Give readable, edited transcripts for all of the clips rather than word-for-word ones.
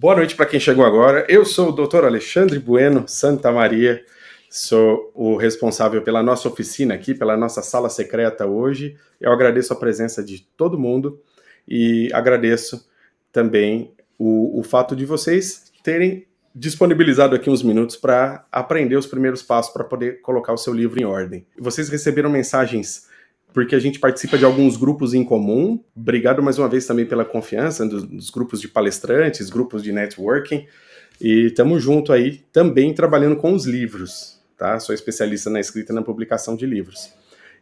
Boa noite para quem chegou agora. Eu sou o Dr. Alexandre Bueno Santa Maria, sou o responsável pela nossa oficina aqui, pela nossa sala secreta hoje. Eu agradeço a presença de todo mundo e agradeço também o fato de vocês terem disponibilizado aqui uns minutos para aprender os primeiros passos para poder colocar o seu livro em ordem. Vocês receberam mensagens porque a gente participa de alguns grupos em comum. Obrigado mais uma vez também pela confiança dos grupos de palestrantes, grupos de networking. E estamos junto aí também trabalhando com os livros, tá? Sou especialista na escrita e na publicação de livros.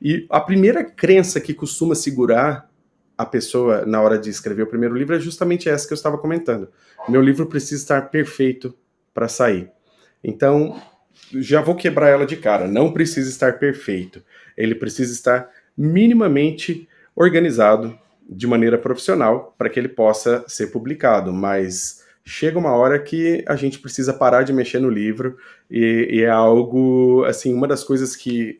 E a primeira crença que costuma segurar a pessoa na hora de escrever o primeiro livro é justamente essa que eu estava comentando. Meu livro precisa estar perfeito para sair. Então, já vou quebrar ela de cara. Não precisa estar perfeito. Ele precisa estar minimamente organizado de maneira profissional para que ele possa ser publicado, mas chega uma hora que a gente precisa parar de mexer no livro e é algo, assim, uma das coisas que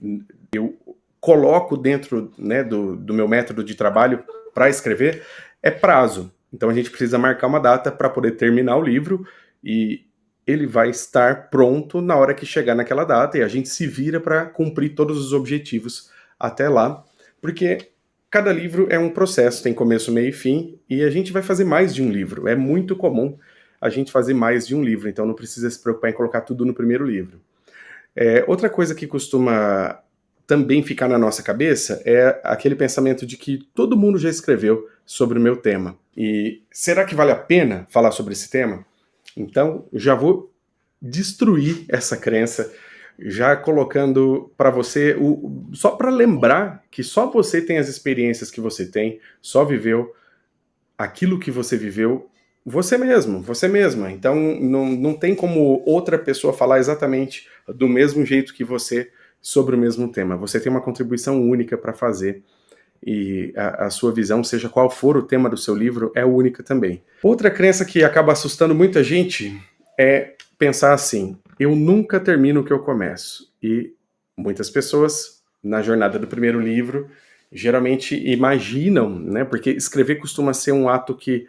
eu coloco dentro, né, do meu método de trabalho para escrever é prazo. Então a gente precisa marcar uma data para poder terminar o livro e ele vai estar pronto na hora que chegar naquela data e a gente se vira para cumprir todos os objetivos até lá, porque cada livro é um processo, tem começo, meio e fim, e a gente vai fazer mais de um livro. É muito comum a gente fazer mais de um livro, então não precisa se preocupar em colocar tudo no primeiro livro. Outra coisa que costuma também ficar na nossa cabeça é aquele pensamento de que todo mundo já escreveu sobre o meu tema. E será que vale a pena falar sobre esse tema? Então, já vou destruir essa crença, já colocando para você, só para lembrar que só você tem as experiências que você tem, só viveu aquilo que você viveu, você mesmo, você mesma. Então, não tem como outra pessoa falar exatamente do mesmo jeito que você sobre o mesmo tema. Você tem uma contribuição única para fazer e a sua visão, seja qual for o tema do seu livro, é única também. Outra crença que acaba assustando muita gente é pensar assim: eu nunca termino o que eu começo. E muitas pessoas, na jornada do primeiro livro, geralmente imaginam, né? Porque escrever costuma ser um ato que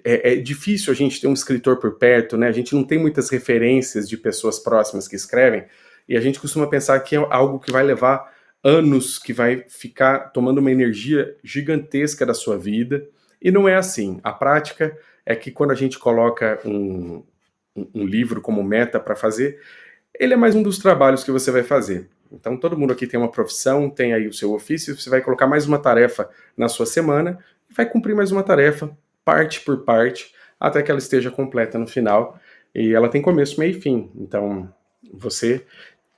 é difícil a gente ter um escritor por perto, né? A gente não tem muitas referências de pessoas próximas que escrevem, e a gente costuma pensar que é algo que vai levar anos, que vai ficar tomando uma energia gigantesca da sua vida, e não é assim. A prática é que quando a gente coloca um livro como meta para fazer, ele é mais um dos trabalhos que você vai fazer. Então todo mundo aqui tem uma profissão, tem aí o seu ofício, você vai colocar mais uma tarefa na sua semana, e vai cumprir mais uma tarefa, parte por parte, até que ela esteja completa no final, e ela tem começo, meio e fim. Então você,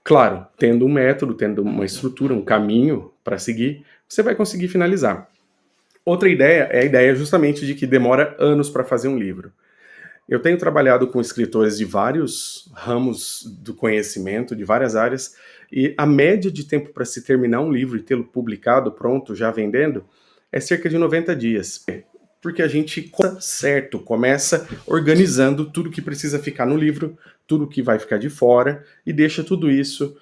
claro, tendo um método, tendo uma estrutura, um caminho para seguir, você vai conseguir finalizar. Outra ideia é a ideia justamente de que demora anos para fazer um livro. Eu tenho trabalhado com escritores de vários ramos do conhecimento, de várias áreas, e a média de tempo para se terminar um livro e tê-lo publicado, pronto, já vendendo, é cerca de 90 dias. Porque a gente começa certo, começa organizando tudo que precisa ficar no livro, tudo que vai ficar de fora, e deixa tudo isso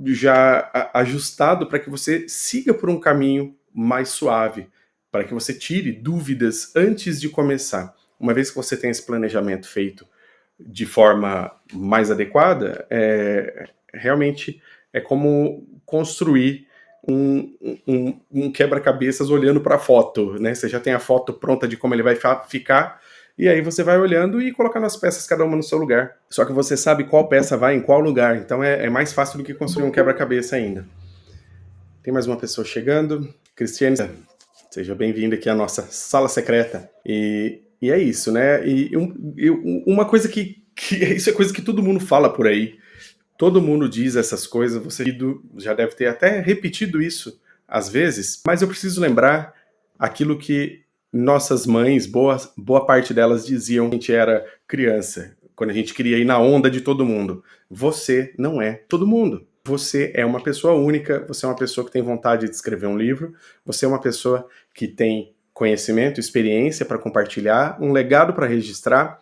já ajustado para que você siga por um caminho mais suave, para que você tire dúvidas antes de começar. Uma vez que você tem esse planejamento feito de forma mais adequada, realmente é como construir um quebra-cabeças olhando para a foto, né? Você já tem a foto pronta de como ele vai ficar, e aí você vai olhando e colocando as peças cada uma no seu lugar. Só que você sabe qual peça vai em qual lugar, então é mais fácil do que construir um quebra-cabeça ainda. Tem mais uma pessoa chegando. Cristiane, seja bem-vinda aqui à nossa sala secreta. E é isso, né? Uma coisa que isso é coisa que todo mundo fala por aí. Todo mundo diz essas coisas, você já deve ter até repetido isso às vezes, mas eu preciso lembrar aquilo que nossas mães, boa parte delas diziam quando a gente era criança, quando a gente queria ir na onda de todo mundo. Você não é todo mundo. Você é uma pessoa única, você é uma pessoa que tem vontade de escrever um livro, você é uma pessoa que tem conhecimento, experiência para compartilhar, um legado para registrar,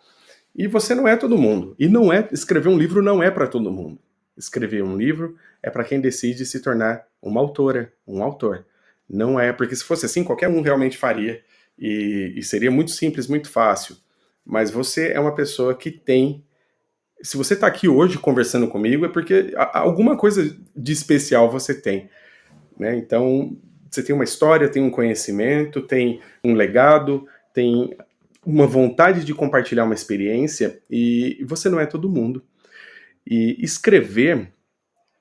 e você não é todo mundo. E escrever um livro não é para todo mundo. Escrever um livro é para quem decide se tornar uma autora, um autor. Não é, porque se fosse assim, qualquer um realmente faria, e seria muito simples, muito fácil. mas você é uma pessoa que tem. Se você está aqui hoje conversando comigo, é porque alguma coisa de especial você tem, né? Então, você tem uma história, tem um conhecimento, tem um legado, tem uma vontade de compartilhar uma experiência, e você não é todo mundo. E escrever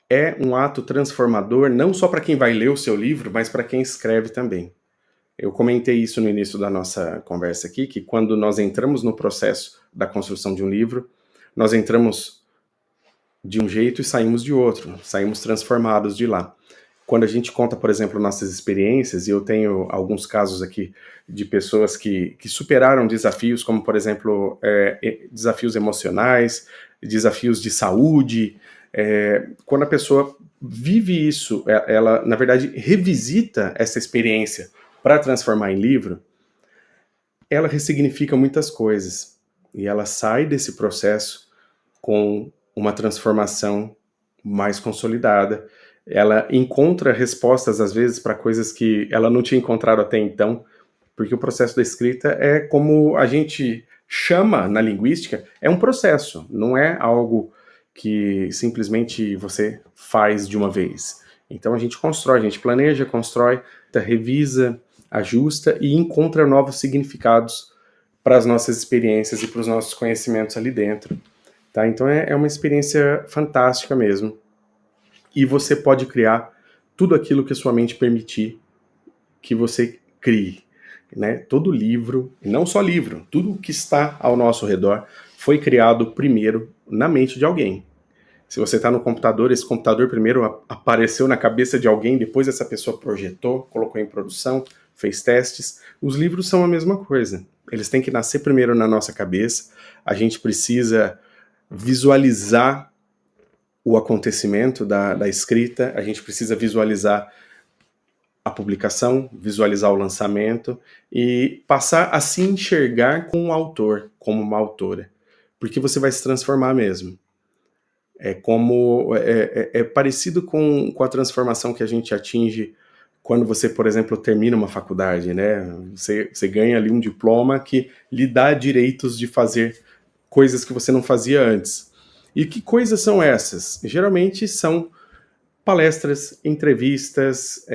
é um ato transformador, não só para quem vai ler o seu livro, mas para quem escreve também. Eu comentei isso no início da nossa conversa aqui, que quando nós entramos no processo da construção de um livro, nós entramos de um jeito e saímos de outro, saímos transformados de lá. Quando a gente conta, por exemplo, nossas experiências, e eu tenho alguns casos aqui de pessoas que superaram desafios, como, por exemplo, desafios emocionais, desafios de saúde. Quando a pessoa vive isso, ela, na verdade, revisita essa experiência para transformar em livro, ela ressignifica muitas coisas. E ela sai desse processo com uma transformação mais consolidada. Ela encontra respostas, às vezes, para coisas que ela não tinha encontrado até então, porque o processo da escrita é como a gente chama na linguística, é um processo, não é algo que simplesmente você faz de uma vez. Então a gente constrói, a gente planeja, constrói, revisa, ajusta e encontra novos significados para as nossas experiências e para os nossos conhecimentos ali dentro. Tá? Então é uma experiência fantástica mesmo. E você pode criar tudo aquilo que a sua mente permitir que você crie. Né? Todo livro, e não só livro, tudo que está ao nosso redor foi criado primeiro na mente de alguém. Se você está no computador, esse computador primeiro apareceu na cabeça de alguém, depois essa pessoa projetou, colocou em produção, fez testes. Os livros são a mesma coisa. Eles têm que nascer primeiro na nossa cabeça. A gente precisa visualizar o acontecimento da escrita, a gente precisa visualizar a publicação, visualizar o lançamento e passar a se enxergar com o autor, como uma autora, porque você vai se transformar mesmo. É parecido com a transformação que a gente atinge quando você, por exemplo, termina uma faculdade, né? Você ganha ali um diploma que lhe dá direitos de fazer coisas que você não fazia antes. E que coisas são essas? Geralmente são palestras, entrevistas,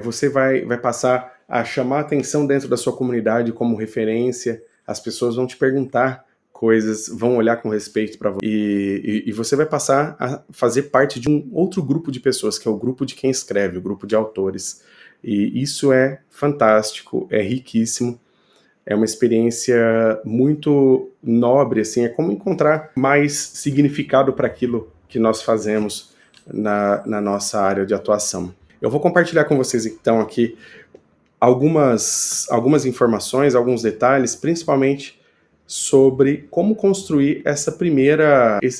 você vai passar a chamar a atenção dentro da sua comunidade como referência, as pessoas vão te perguntar coisas, vão olhar com respeito para você, e você vai passar a fazer parte de um outro grupo de pessoas, que é o grupo de quem escreve, o grupo de autores. E isso é fantástico, é riquíssimo, é uma experiência muito nobre, assim, é como encontrar mais significado para aquilo que nós fazemos na nossa área de atuação. Eu vou compartilhar com vocês, então, aqui algumas informações, alguns detalhes, principalmente sobre como construir esse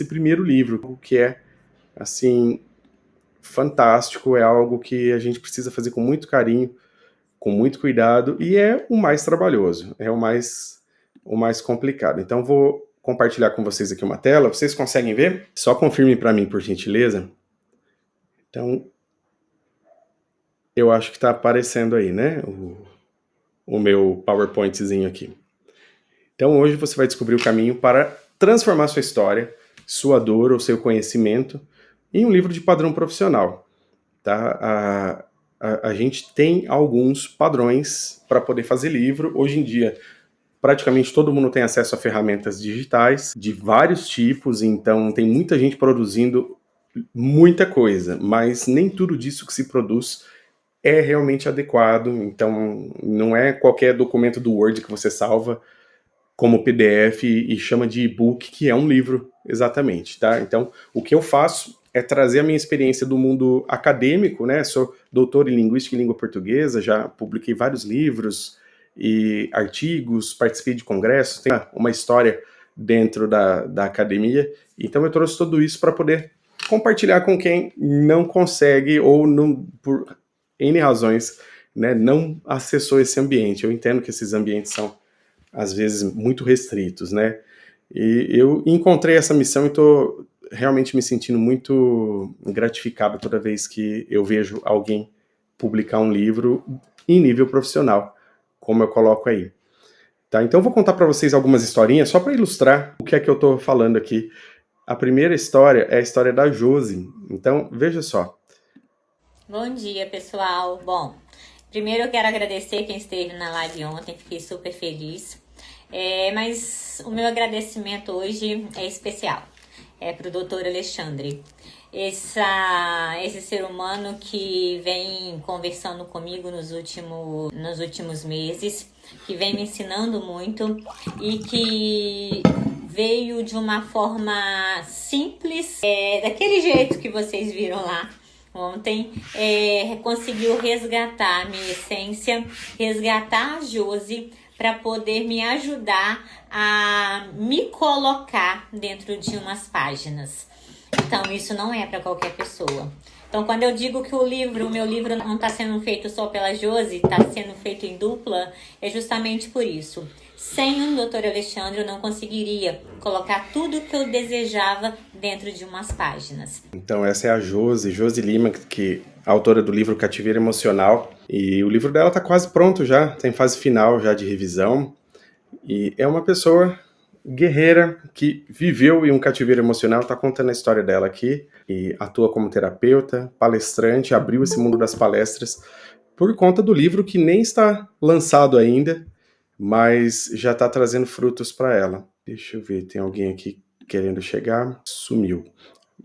primeiro livro, que é, assim, fantástico, é algo que a gente precisa fazer com muito carinho, com muito cuidado, e é o mais trabalhoso, é o mais complicado. Então vou compartilhar com vocês aqui uma tela, vocês conseguem ver? Só confirme para mim, por gentileza. Então, eu acho que está aparecendo aí, né, o meu PowerPointzinho aqui. Então hoje você vai descobrir o caminho para transformar sua história, sua dor ou seu conhecimento em um livro de padrão profissional. Tá? A gente tem alguns padrões para poder fazer livro. Hoje em dia, praticamente todo mundo tem acesso a ferramentas digitais de vários tipos, então tem muita gente produzindo muita coisa, mas nem tudo disso que se produz é realmente adequado, então não é qualquer documento do Word que você salva como PDF e chama de e-book, que é um livro, exatamente, tá? Então, o que eu faço é trazer a minha experiência do mundo acadêmico, né? Sou doutor em Linguística e Língua Portuguesa, já publiquei vários livros e artigos, participei de congressos, tenho uma história dentro da academia, então eu trouxe tudo isso para poder compartilhar com quem não consegue ou não, por N razões, né, não acessou esse ambiente. Eu entendo que esses ambientes são às vezes muito restritos, né? E eu encontrei essa missão e estou realmente me sentindo muito gratificado toda vez que eu vejo alguém publicar um livro em nível profissional, como eu coloco aí. Tá? Então eu vou contar para vocês algumas historinhas só para ilustrar o que é que eu estou falando aqui. A primeira história é a história da Josi. Então, veja só. Bom dia, pessoal. Bom, primeiro eu quero agradecer quem esteve na live ontem, fiquei super feliz. Mas o meu agradecimento hoje é especial. É para o Dr. Alexandre. Esse ser humano que vem conversando comigo nos últimos meses, que vem me ensinando muito e que veio de uma forma simples, daquele jeito que vocês viram lá ontem, conseguiu resgatar a minha essência, resgatar a Josi para poder me ajudar a me colocar dentro de umas páginas. Então, isso não é para qualquer pessoa. Então, quando eu digo que o meu livro não está sendo feito só pela Josi, está sendo feito em dupla, é justamente por isso. Sem o Dr. Alexandre, eu não conseguiria colocar tudo o que eu desejava dentro de umas páginas. Então, essa é a Josi Lima, que é a autora do livro Cativeiro Emocional. E o livro dela está quase pronto já, está em fase final já de revisão. E é uma pessoa guerreira que viveu em um cativeiro emocional, está contando a história dela aqui, e atua como terapeuta, palestrante, abriu esse mundo das palestras por conta do livro que nem está lançado ainda, mas já está trazendo frutos para ela. Deixa eu ver, tem alguém aqui querendo chegar, sumiu,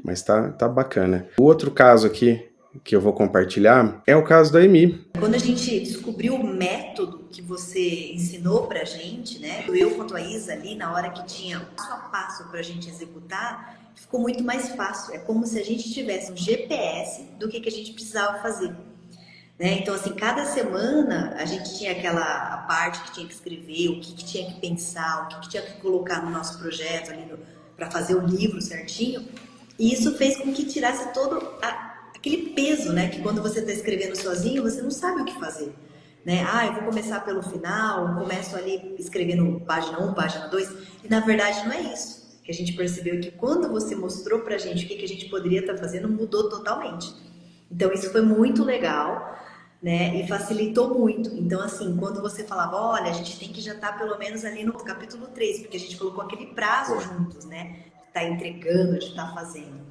mas tá bacana. O outro caso aqui que eu vou compartilhar é o caso da Emi. Quando a gente descobriu o método que você ensinou pra gente, né? Eu quanto a Isa ali, na hora que tinha passo a passo pra gente executar, ficou muito mais fácil. É como se a gente tivesse um GPS do que a gente precisava fazer. Né? Então, assim, cada semana a gente tinha a parte que tinha que escrever, o que tinha que pensar, o que tinha que colocar no nosso projeto ali para fazer o livro certinho. E isso fez com que tirasse todo aquele peso, né? Que quando você está escrevendo sozinho, você não sabe o que fazer. Né? Eu vou começar pelo final, começo ali escrevendo página 1, página 2. E na verdade não é isso. Que a gente percebeu que quando você mostrou pra gente o que a gente poderia estar fazendo, mudou totalmente. Então isso foi muito legal, né? E facilitou muito. Então, assim, quando você falava, olha, a gente tem que já estar pelo menos ali no capítulo 3, porque a gente colocou aquele prazo juntos, né? De estar entregando, de estar fazendo.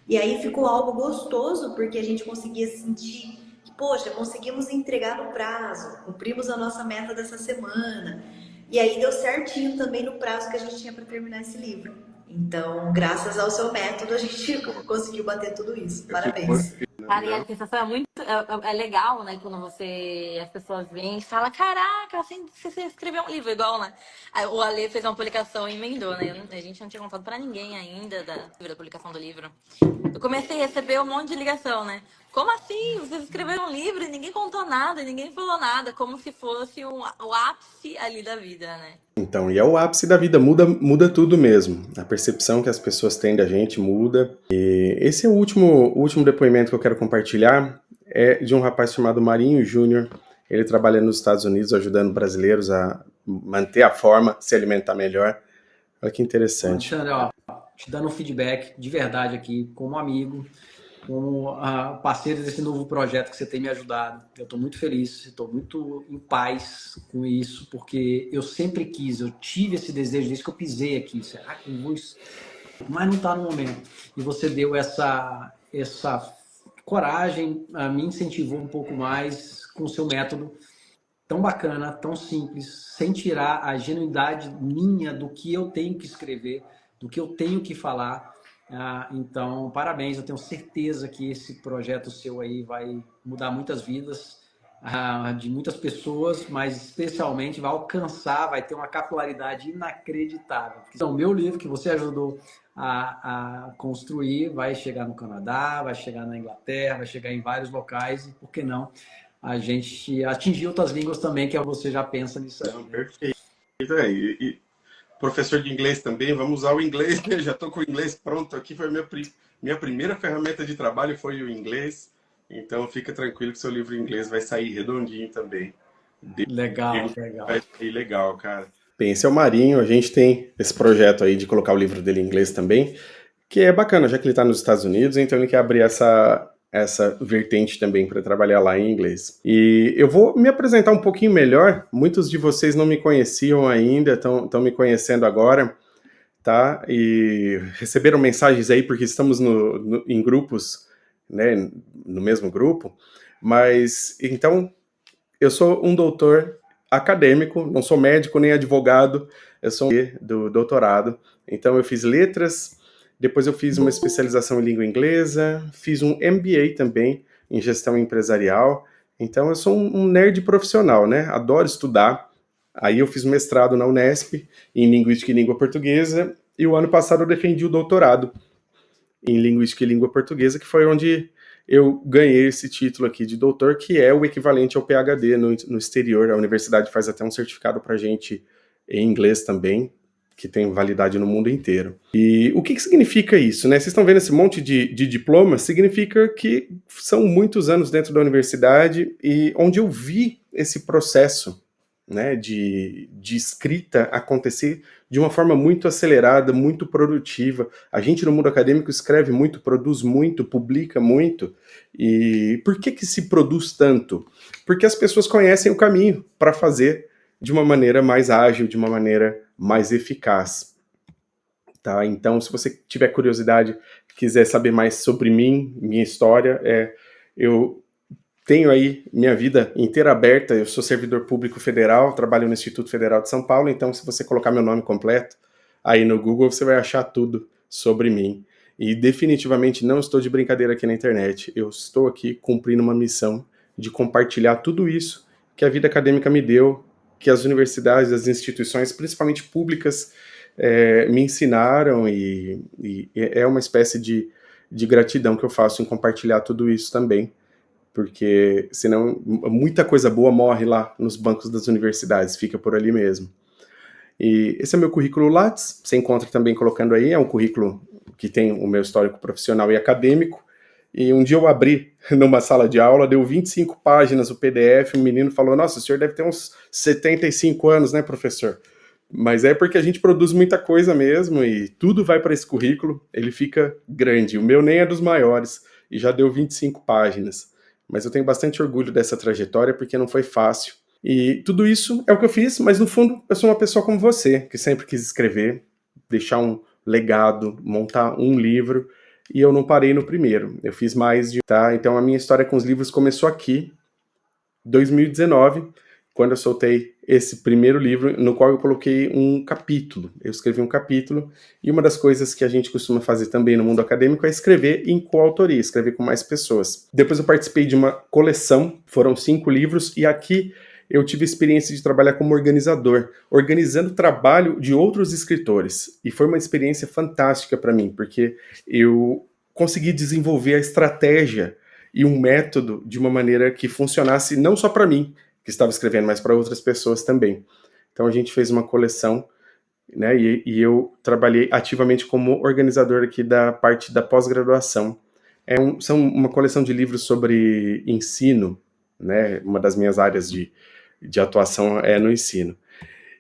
E aí ficou algo gostoso, porque a gente conseguia sentir que, poxa, conseguimos entregar no prazo, cumprimos a nossa meta dessa semana. E aí deu certinho também no prazo que a gente tinha para terminar esse livro. Então, graças ao seu método, a gente conseguiu bater tudo isso. Parabéns. Cara, e a sensação é muito legal, né? Quando as pessoas vêm e falam, caraca, assim, você escreveu um livro igual, né? Aí o Ale fez uma publicação e emendou, né? A gente não tinha contado pra ninguém ainda da publicação do livro. Eu comecei a receber um monte de ligação, né? Como assim? Vocês escreveram um livro e ninguém contou nada, ninguém falou nada, como se fosse o ápice ali da vida, né? Então, e é o ápice da vida, muda tudo mesmo. A percepção que as pessoas têm da gente muda. E esse é o último depoimento que eu quero compartilhar, é de um rapaz chamado Marinho Júnior. Ele trabalha nos Estados Unidos ajudando brasileiros a manter a forma, se alimentar melhor. Olha que interessante. Alexandre, ó, te dando um feedback de verdade aqui, como amigo, como parceiro desse novo projeto que você tem me ajudado. Eu estou muito feliz, estou muito em paz com isso, porque eu sempre quis, eu tive esse desejo desde que eu pisei aqui. Será que eu vou... Mas não está no momento. E você deu essa coragem, me incentivou um pouco mais com o seu método tão bacana, tão simples, sem tirar a genuidade minha do que eu tenho que escrever, do que eu tenho que falar. Então, parabéns, eu tenho certeza que esse projeto seu aí vai mudar muitas vidas de muitas pessoas, mas especialmente vai alcançar, vai ter uma capilaridade inacreditável. Então, o meu livro que você ajudou a construir vai chegar no Canadá, vai chegar na Inglaterra, vai chegar em vários locais e, por que não, a gente atingir outras línguas também, que você já pensa nisso aí. Né? Perfeito. E professor de inglês também, vamos usar o inglês, né? Já estou com o inglês pronto aqui, foi minha primeira ferramenta de trabalho foi o inglês, então fica tranquilo que seu livro em inglês vai sair redondinho também. Legal. Vai sair legal, cara. Bem, esse é o Marinho, a gente tem esse projeto aí de colocar o livro dele em inglês também, que é bacana, já que ele está nos Estados Unidos, então ele quer abrir essa essa vertente também para trabalhar lá em inglês. E eu vou me apresentar um pouquinho melhor. Muitos de vocês não me conheciam ainda, estão me conhecendo agora, tá? E receberam mensagens aí porque estamos em grupos, né? No mesmo grupo. Mas então eu sou um doutor acadêmico, não sou médico nem advogado, eu sou do doutorado. Então eu fiz letras, depois eu fiz uma especialização em língua inglesa, fiz um MBA também em gestão empresarial. Então eu sou um nerd profissional, né? Adoro estudar. Aí eu fiz mestrado na Unesp em linguística e língua portuguesa e o ano passado eu defendi o doutorado em linguística e língua portuguesa, que foi onde eu ganhei esse título aqui de doutor, que é o equivalente ao PhD no exterior. A universidade faz até um certificado para gente em inglês também, que tem validade no mundo inteiro. E o que significa isso, né? Vocês estão vendo esse monte de diplomas? Significa que são muitos anos dentro da universidade e onde eu vi esse processo, né, de escrita acontecer de uma forma muito acelerada, muito produtiva. A gente no mundo acadêmico escreve muito, produz muito, publica muito. E por que se produz tanto? Porque as pessoas conhecem o caminho para fazer de uma maneira mais ágil, de uma maneira mais eficaz. Tá? Então, se você tiver curiosidade, quiser saber mais sobre mim, minha história, eu tenho aí minha vida inteira aberta. Eu sou servidor público federal, trabalho no Instituto Federal de São Paulo, então se você colocar meu nome completo aí no Google, você vai achar tudo sobre mim. E definitivamente não estou de brincadeira aqui na internet. Eu estou aqui cumprindo uma missão de compartilhar tudo isso que a vida acadêmica me deu, que as universidades, as instituições, principalmente públicas, me ensinaram, e é uma espécie de gratidão que eu faço em compartilhar tudo isso também. Porque senão muita coisa boa morre lá nos bancos das universidades, fica por ali mesmo. E esse é meu currículo Lattes, você encontra também colocando aí, é um currículo que tem o meu histórico profissional e acadêmico, e um dia eu abri numa sala de aula, deu 25 páginas o PDF, o menino falou, nossa, o senhor deve ter uns 75 anos, né, professor? Mas é porque a gente produz muita coisa mesmo, e tudo vai para esse currículo, ele fica grande, o meu nem é dos maiores, e já deu 25 páginas. Mas eu tenho bastante orgulho dessa trajetória, porque não foi fácil. E tudo isso é o que eu fiz, mas no fundo eu sou uma pessoa como você, que sempre quis escrever, deixar um legado, montar um livro, e eu não parei no primeiro. Eu fiz mais de... Tá? Então a minha história com os livros começou aqui, 2019, quando eu soltei esse primeiro livro, no qual eu coloquei um capítulo. Eu escrevi um capítulo, e uma das coisas que a gente costuma fazer também no mundo acadêmico é escrever em coautoria, escrever com mais pessoas. Depois eu participei de uma coleção, foram 5 livros, e aqui eu tive a experiência de trabalhar como organizador, organizando o trabalho de outros escritores. E foi uma experiência fantástica para mim, porque eu consegui desenvolver a estratégia e um método de uma maneira que funcionasse não só para mim, que estava escrevendo, mas para outras pessoas também. Então a gente fez uma coleção, né, e eu trabalhei ativamente como organizador aqui da parte da pós-graduação. São uma coleção de livros sobre ensino, né, uma das minhas áreas de atuação é no ensino.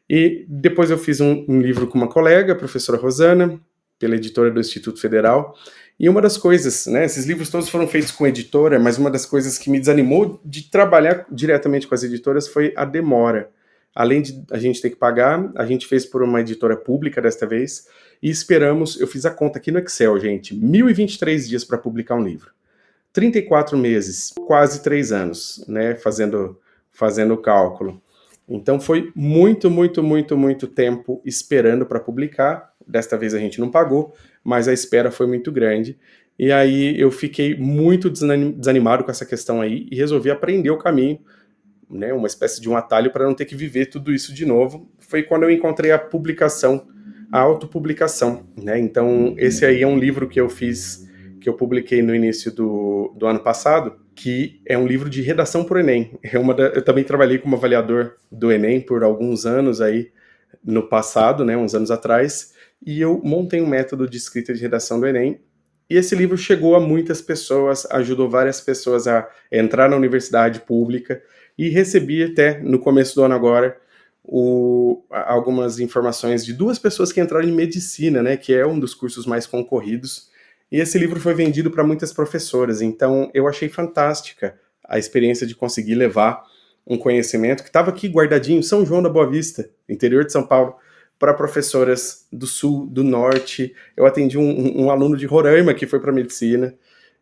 E depois eu fiz um livro com uma colega, a professora Rosana, pela editora do Instituto Federal. E uma das coisas, né, esses livros todos foram feitos com editora, mas uma das coisas que me desanimou de trabalhar diretamente com as editoras foi a demora. Além de a gente ter que pagar, a gente fez por uma editora pública desta vez, e esperamos, eu fiz a conta aqui no Excel, gente, 1.023 dias para publicar um livro. 34 meses, quase 3 anos, né, fazendo o cálculo. Então foi muito, muito, muito, muito tempo esperando para publicar. Desta vez a gente não pagou, mas a espera foi muito grande. E aí eu fiquei muito desanimado com essa questão aí e resolvi aprender o caminho, né, uma espécie de um atalho para não ter que viver tudo isso de novo. Foi quando eu encontrei a publicação, a autopublicação, né? Então esse aí é um livro que eu fiz, que eu publiquei no início do ano passado, que é um livro de redação para o Enem. Eu também trabalhei como avaliador do Enem por alguns anos aí no passado, né, uns anos atrás, e eu montei um método de escrita de redação do Enem, e esse livro chegou a muitas pessoas, ajudou várias pessoas a entrar na universidade pública, e recebi até, no começo do ano agora, algumas informações de 2 pessoas que entraram em medicina, né, que é um dos cursos mais concorridos, E esse livro foi vendido para muitas professoras, então eu achei fantástica a experiência de conseguir levar um conhecimento que estava aqui guardadinho, São João da Boa Vista, interior de São Paulo, para professoras do Sul, do Norte. Eu atendi um aluno de Roraima que foi para medicina,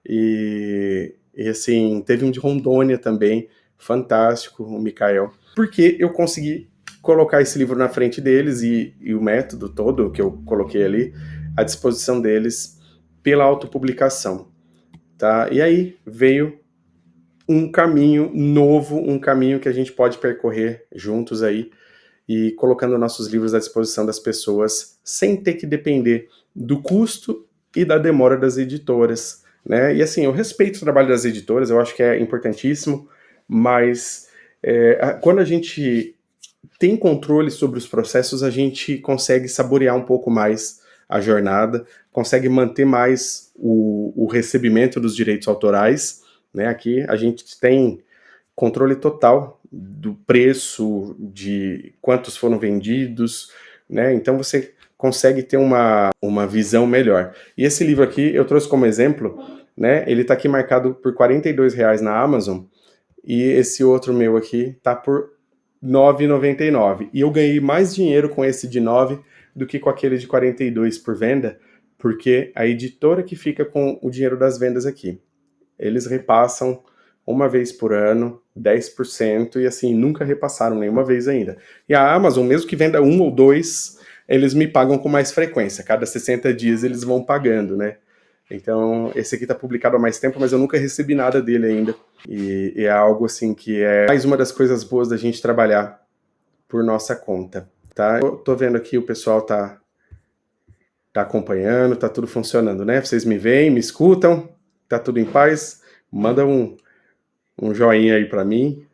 e assim, teve um de Rondônia também, fantástico, o Mikael, porque eu consegui colocar esse livro na frente deles e o método todo que eu coloquei ali à disposição deles pela autopublicação, tá? E aí veio um caminho novo, um caminho que a gente pode percorrer juntos aí e colocando nossos livros à disposição das pessoas sem ter que depender do custo e da demora das editoras, né? E assim, eu respeito o trabalho das editoras, eu acho que é importantíssimo, mas quando a gente tem controle sobre os processos, a gente consegue saborear um pouco mais a jornada, consegue manter mais o recebimento dos direitos autorais, né? Aqui a gente tem controle total do preço, de quantos foram vendidos, né? Então você consegue ter uma visão melhor. E esse livro aqui eu trouxe como exemplo, né? Ele está aqui marcado por R$42 na Amazon, e esse outro meu aqui tá por R$9,99. E eu ganhei mais dinheiro com esse de 9 do que com aquele de 42 por venda, porque a editora que fica com o dinheiro das vendas aqui. Eles repassam uma vez por ano, 10%, e assim, nunca repassaram nenhuma vez ainda. E a Amazon, mesmo que venda 1 ou 2, eles me pagam com mais frequência. Cada 60 dias eles vão pagando, né? Então, esse aqui tá publicado há mais tempo, mas eu nunca recebi nada dele ainda. E é algo assim que é mais uma das coisas boas da gente trabalhar por nossa conta, tá? Eu tô vendo aqui o pessoal tá acompanhando, tá tudo funcionando, né? Vocês me veem, me escutam, tá tudo em paz? Manda um joinha aí para mim.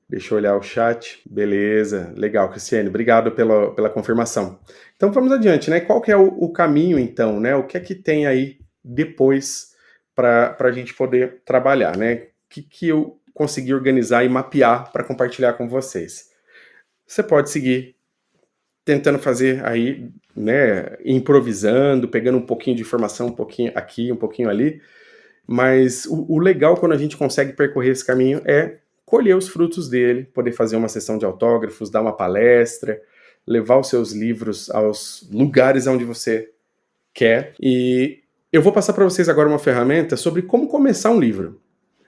Deixa eu olhar o chat. Beleza, legal, Cristiane. Obrigado pela confirmação. Então vamos adiante, né? Qual que é o caminho, então, né? O que é que tem aí depois para a gente poder trabalhar, né? O que eu consegui organizar e mapear para compartilhar com vocês? Você pode seguir tentando fazer aí, né? Improvisando, pegando um pouquinho de informação, um pouquinho aqui, um pouquinho ali. Mas o legal quando a gente consegue percorrer esse caminho é colher os frutos dele, poder fazer uma sessão de autógrafos, dar uma palestra, levar os seus livros aos lugares onde você quer. E eu vou passar para vocês agora uma ferramenta sobre como começar um livro.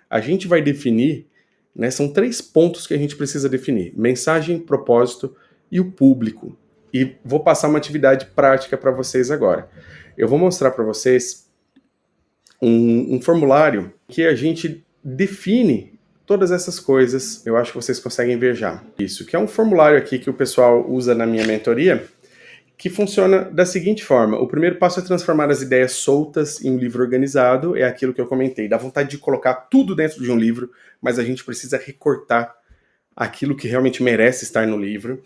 A gente vai definir, né, são 3 pontos que a gente precisa definir: mensagem, propósito e o público. E vou passar uma atividade prática para vocês agora. Eu vou mostrar para vocês um formulário que a gente define todas essas coisas. Eu acho que vocês conseguem ver já. Isso, que é um formulário aqui que o pessoal usa na minha mentoria, que funciona da seguinte forma: o primeiro passo é transformar as ideias soltas em um livro organizado, é aquilo que eu comentei, dá vontade de colocar tudo dentro de um livro, mas a gente precisa recortar aquilo que realmente merece estar no livro,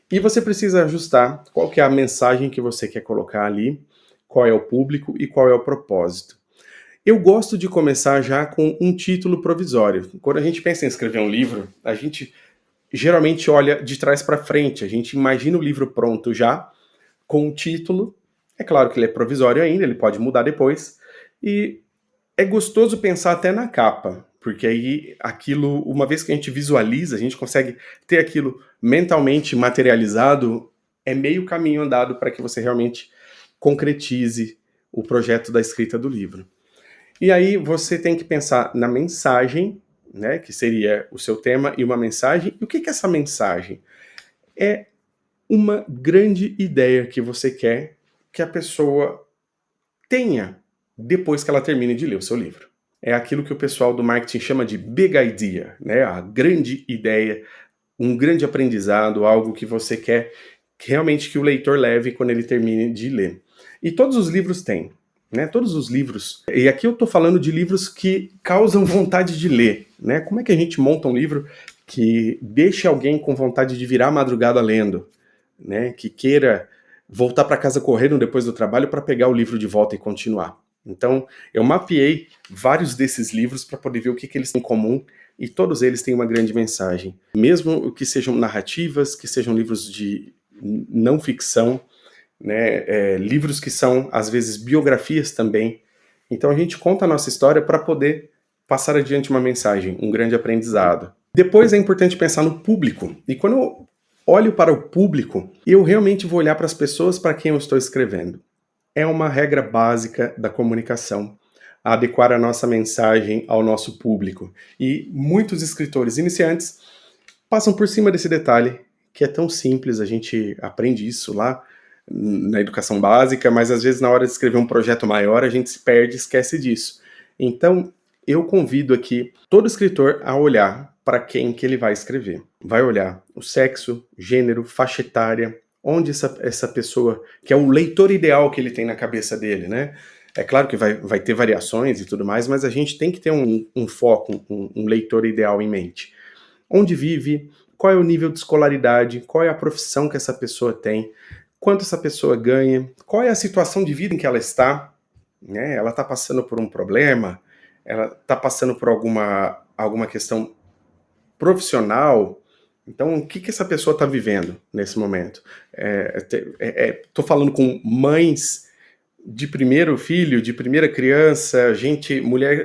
e você precisa ajustar qual que é a mensagem que você quer colocar ali, qual é o público e qual é o propósito. Eu gosto de começar já com um título provisório. Quando a gente pensa em escrever um livro, a gente geralmente olha de trás para frente, a gente imagina o livro pronto já, com um título. É claro que ele é provisório ainda, ele pode mudar depois, e é gostoso pensar até na capa, porque aí aquilo, uma vez que a gente visualiza, a gente consegue ter aquilo mentalmente materializado, é meio caminho andado para que você realmente concretize o projeto da escrita do livro. E aí você tem que pensar na mensagem, né, que seria o seu tema e uma mensagem. E o que é essa mensagem? É uma grande ideia que você quer que a pessoa tenha depois que ela termine de ler o seu livro. É aquilo que o pessoal do marketing chama de big idea, né, a grande ideia, um grande aprendizado, algo que você quer realmente que o leitor leve quando ele termine de ler. E todos os livros têm. Né, todos os livros, e aqui eu estou falando de livros que causam vontade de ler, né? Como é que a gente monta um livro que deixe alguém com vontade de virar a madrugada lendo, né? Que queira voltar para casa correndo depois do trabalho para pegar o livro de volta e continuar. Então, eu mapeei vários desses livros para poder ver o que eles têm em comum, e todos eles têm uma grande mensagem. Mesmo que sejam narrativas, que sejam livros de não ficção, né, livros que são, às vezes, biografias também, Então a gente conta a nossa história para poder passar adiante uma mensagem, um grande aprendizado. Depois é importante pensar no público. E quando eu olho para o público, eu realmente vou olhar para as pessoas para quem eu estou escrevendo. É uma regra básica da comunicação, adequar a nossa mensagem ao nosso público. E muitos escritores iniciantes passam por cima desse detalhe, que é tão simples, a gente aprende isso lá na educação básica, mas às vezes na hora de escrever um projeto maior a gente se perde, esquece disso. Então, eu convido aqui todo escritor a olhar para quem que ele vai escrever. Vai olhar o sexo, gênero, faixa etária, onde essa pessoa, que é o leitor ideal que ele tem na cabeça dele, né? É claro que vai ter variações e tudo mais, mas a gente tem que ter um foco, um leitor ideal em mente. Onde vive, qual é o nível de escolaridade, qual é a profissão que essa pessoa tem, quanto essa pessoa ganha, qual é a situação de vida em que ela está, né? Ela está passando por um problema, ela está passando por alguma questão profissional. Então, o que essa pessoa está vivendo nesse momento? Estou falando com mães de primeiro filho, de primeira criança,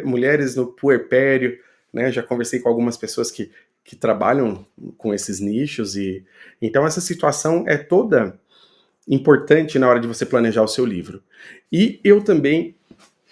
mulheres no puerpério, né? Já conversei com algumas pessoas que trabalham com esses nichos, e então essa situação é toda importante na hora de você planejar o seu livro. E eu também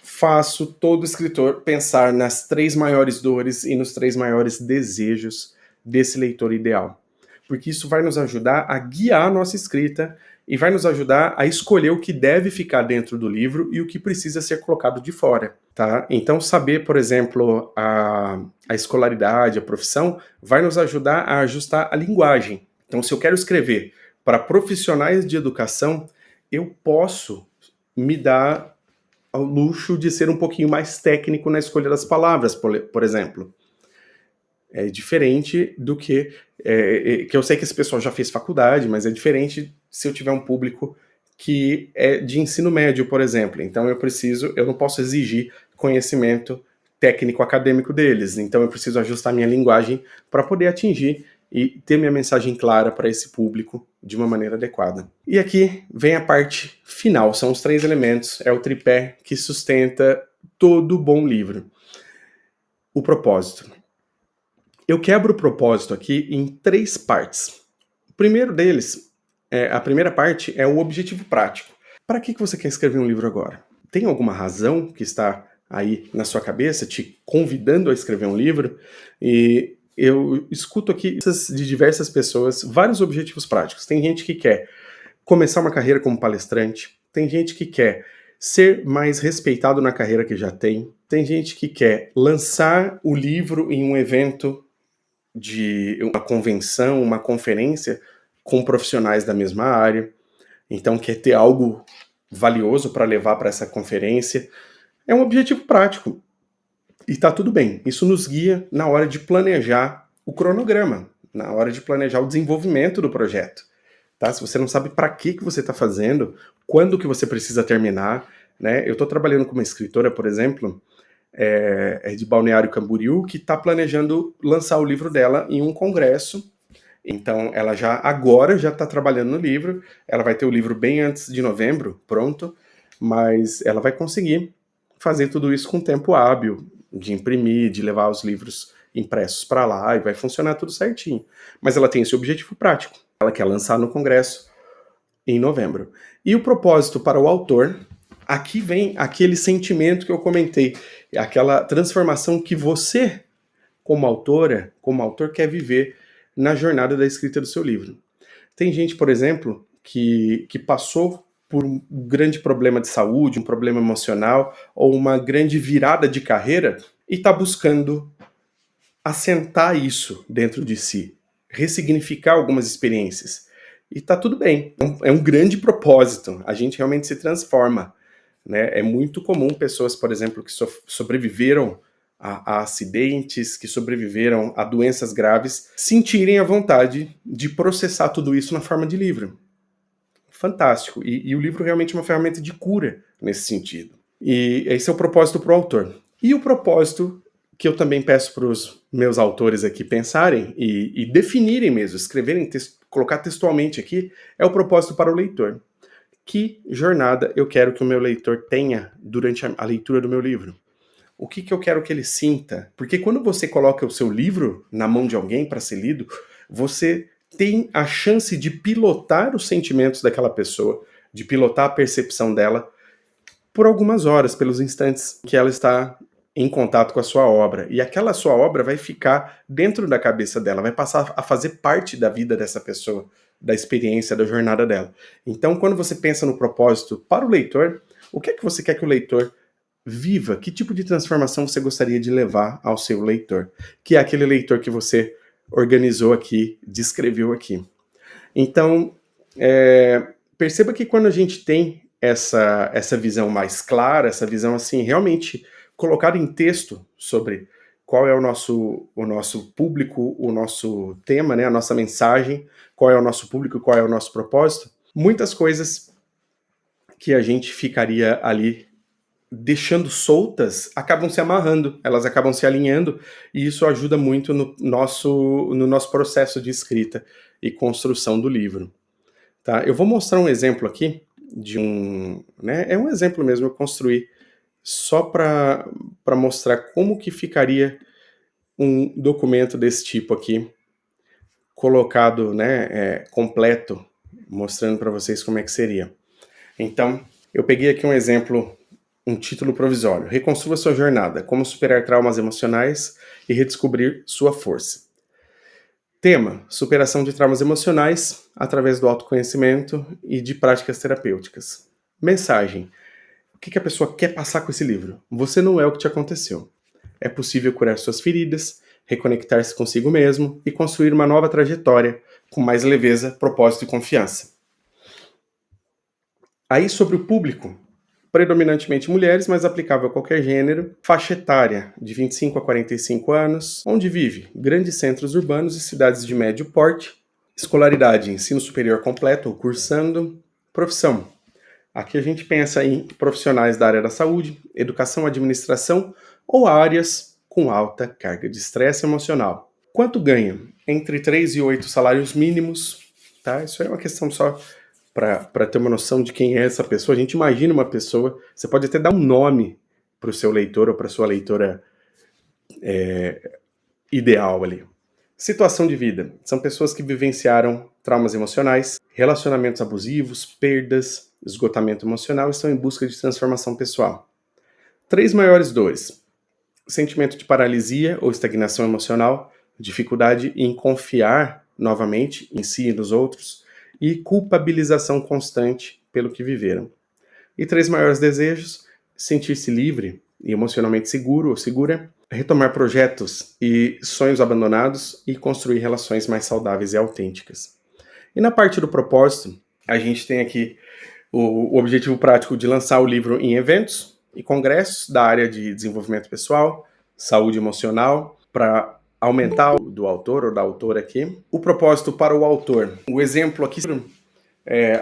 faço todo escritor pensar nas 3 maiores dores e nos 3 maiores desejos desse leitor ideal. Porque isso vai nos ajudar a guiar a nossa escrita e vai nos ajudar a escolher o que deve ficar dentro do livro e o que precisa ser colocado de fora, tá? Então, saber, por exemplo, a escolaridade, a profissão, vai nos ajudar a ajustar a linguagem. Então, se eu quero escrever para profissionais de educação, eu posso me dar ao luxo de ser um pouquinho mais técnico na escolha das palavras, por exemplo. É diferente do que eu sei que esse pessoal já fez faculdade, mas é diferente se eu tiver um público que é de ensino médio, por exemplo. Então eu não posso exigir conhecimento técnico acadêmico deles. Então eu preciso ajustar minha linguagem para poder atingir e ter minha mensagem clara para esse público de uma maneira adequada. E aqui vem a parte final, são os 3 elementos, é o tripé que sustenta todo bom livro. O propósito. Eu quebro o propósito aqui em 3 partes. O primeiro deles, a primeira parte é o objetivo prático. Para que você quer escrever um livro agora? Tem alguma razão que está aí na sua cabeça, te convidando a escrever um livro? E eu escuto aqui de diversas pessoas vários objetivos práticos. Tem gente que quer começar uma carreira como palestrante, tem gente que quer ser mais respeitado na carreira que já tem gente que quer lançar o livro em um evento de uma convenção, uma conferência com profissionais da mesma área, então quer ter algo valioso para levar para essa conferência. É um objetivo prático. E tá tudo bem. Isso nos guia na hora de planejar o cronograma, na hora de planejar o desenvolvimento do projeto. Tá? Se você não sabe para que você está fazendo, quando que você precisa terminar, né? Eu estou trabalhando com uma escritora, por exemplo, de Balneário Camboriú, que está planejando lançar o livro dela em um congresso. Então, ela agora já está trabalhando no livro. Ela vai ter o livro bem antes de novembro, pronto, mas ela vai conseguir fazer tudo isso com tempo hábil, de imprimir, de levar os livros impressos para lá, e vai funcionar tudo certinho. Mas ela tem esse objetivo prático. Ela quer lançar no congresso em novembro. E o propósito para o autor, aqui vem aquele sentimento que eu comentei, aquela transformação que você, como autora, como autor, quer viver na jornada da escrita do seu livro. Tem gente, por exemplo, que passou por um grande problema de saúde, um problema emocional, ou uma grande virada de carreira, e está buscando assentar isso dentro de si, ressignificar algumas experiências. E tá tudo bem. É um grande propósito. A gente realmente se transforma, né? É muito comum pessoas, por exemplo, que sobreviveram a acidentes, que sobreviveram a doenças graves, sentirem a vontade de processar tudo isso na forma de livro. Fantástico. E o livro realmente é uma ferramenta de cura nesse sentido. E esse é o propósito para o autor. E o propósito que eu também peço para os meus autores aqui pensarem e definirem mesmo, escreverem, colocar textualmente aqui, é o propósito para o leitor. que jornada eu quero que o meu leitor tenha durante a leitura do meu livro. O que eu quero que ele sinta? Porque quando você coloca o seu livro na mão de alguém para ser lido, você tem a chance de pilotar os sentimentos daquela pessoa, de pilotar a percepção dela por algumas horas, pelos instantes que ela está em contato com a sua obra. E aquela sua obra vai ficar dentro da cabeça dela, vai passar a fazer parte da vida dessa pessoa, da experiência, da jornada dela. Então, quando você pensa no propósito para o leitor, o que é que você quer que o leitor viva? Que tipo de transformação você gostaria de levar ao seu leitor? Que é aquele leitor que você organizou aqui, descreveu aqui. Então, perceba que quando a gente tem essa visão mais clara, essa visão assim, realmente colocada em texto sobre qual é o nosso público, o nosso tema, né, a nossa mensagem, qual é o nosso público, qual é o nosso propósito, muitas coisas que a gente ficaria ali deixando soltas acabam se amarrando, elas acabam se alinhando, e isso ajuda muito no nosso processo de escrita e construção do livro. Tá? Eu vou mostrar um exemplo aqui de é um exemplo mesmo, eu construí só para mostrar como que ficaria um documento desse tipo aqui, colocado, completo, mostrando para vocês como é que seria. Então, eu peguei aqui um exemplo, um título provisório: Reconstrua sua jornada, como superar traumas emocionais e redescobrir sua força. Tema: superação de traumas emocionais através do autoconhecimento e de práticas terapêuticas. Mensagem: o que a pessoa quer passar com esse livro? Você não é o que te aconteceu. É possível curar suas feridas, reconectar-se consigo mesmo e construir uma nova trajetória com mais leveza, propósito e confiança. Aí, sobre o público, predominantemente mulheres, mas aplicável a qualquer gênero, faixa etária de 25 a 45 anos, onde vive grandes centros urbanos e cidades de médio porte, escolaridade, ensino superior completo ou cursando, profissão. Aqui a gente pensa em profissionais da área da saúde, educação, administração ou áreas com alta carga de estresse emocional. Quanto ganha? Entre 3 e 8 salários mínimos, tá? Isso é uma questão só para ter uma noção de quem é essa pessoa. A gente imagina uma pessoa, você pode até dar um nome para o seu leitor ou para sua leitora ideal ali. Situação de vida. São pessoas que vivenciaram traumas emocionais, relacionamentos abusivos, perdas, esgotamento emocional e estão em busca de transformação pessoal. 3 maiores dores: sentimento de paralisia ou estagnação emocional, dificuldade em confiar novamente em si e nos outros, e culpabilização constante pelo que viveram. E 3 maiores desejos: sentir-se livre e emocionalmente seguro ou segura, retomar projetos e sonhos abandonados e construir relações mais saudáveis e autênticas. E na parte do propósito, a gente tem aqui o objetivo prático de lançar o livro em eventos e congressos da área de desenvolvimento pessoal, saúde emocional, para aumentar o do autor ou da autora aqui. O propósito para o autor. O exemplo aqui,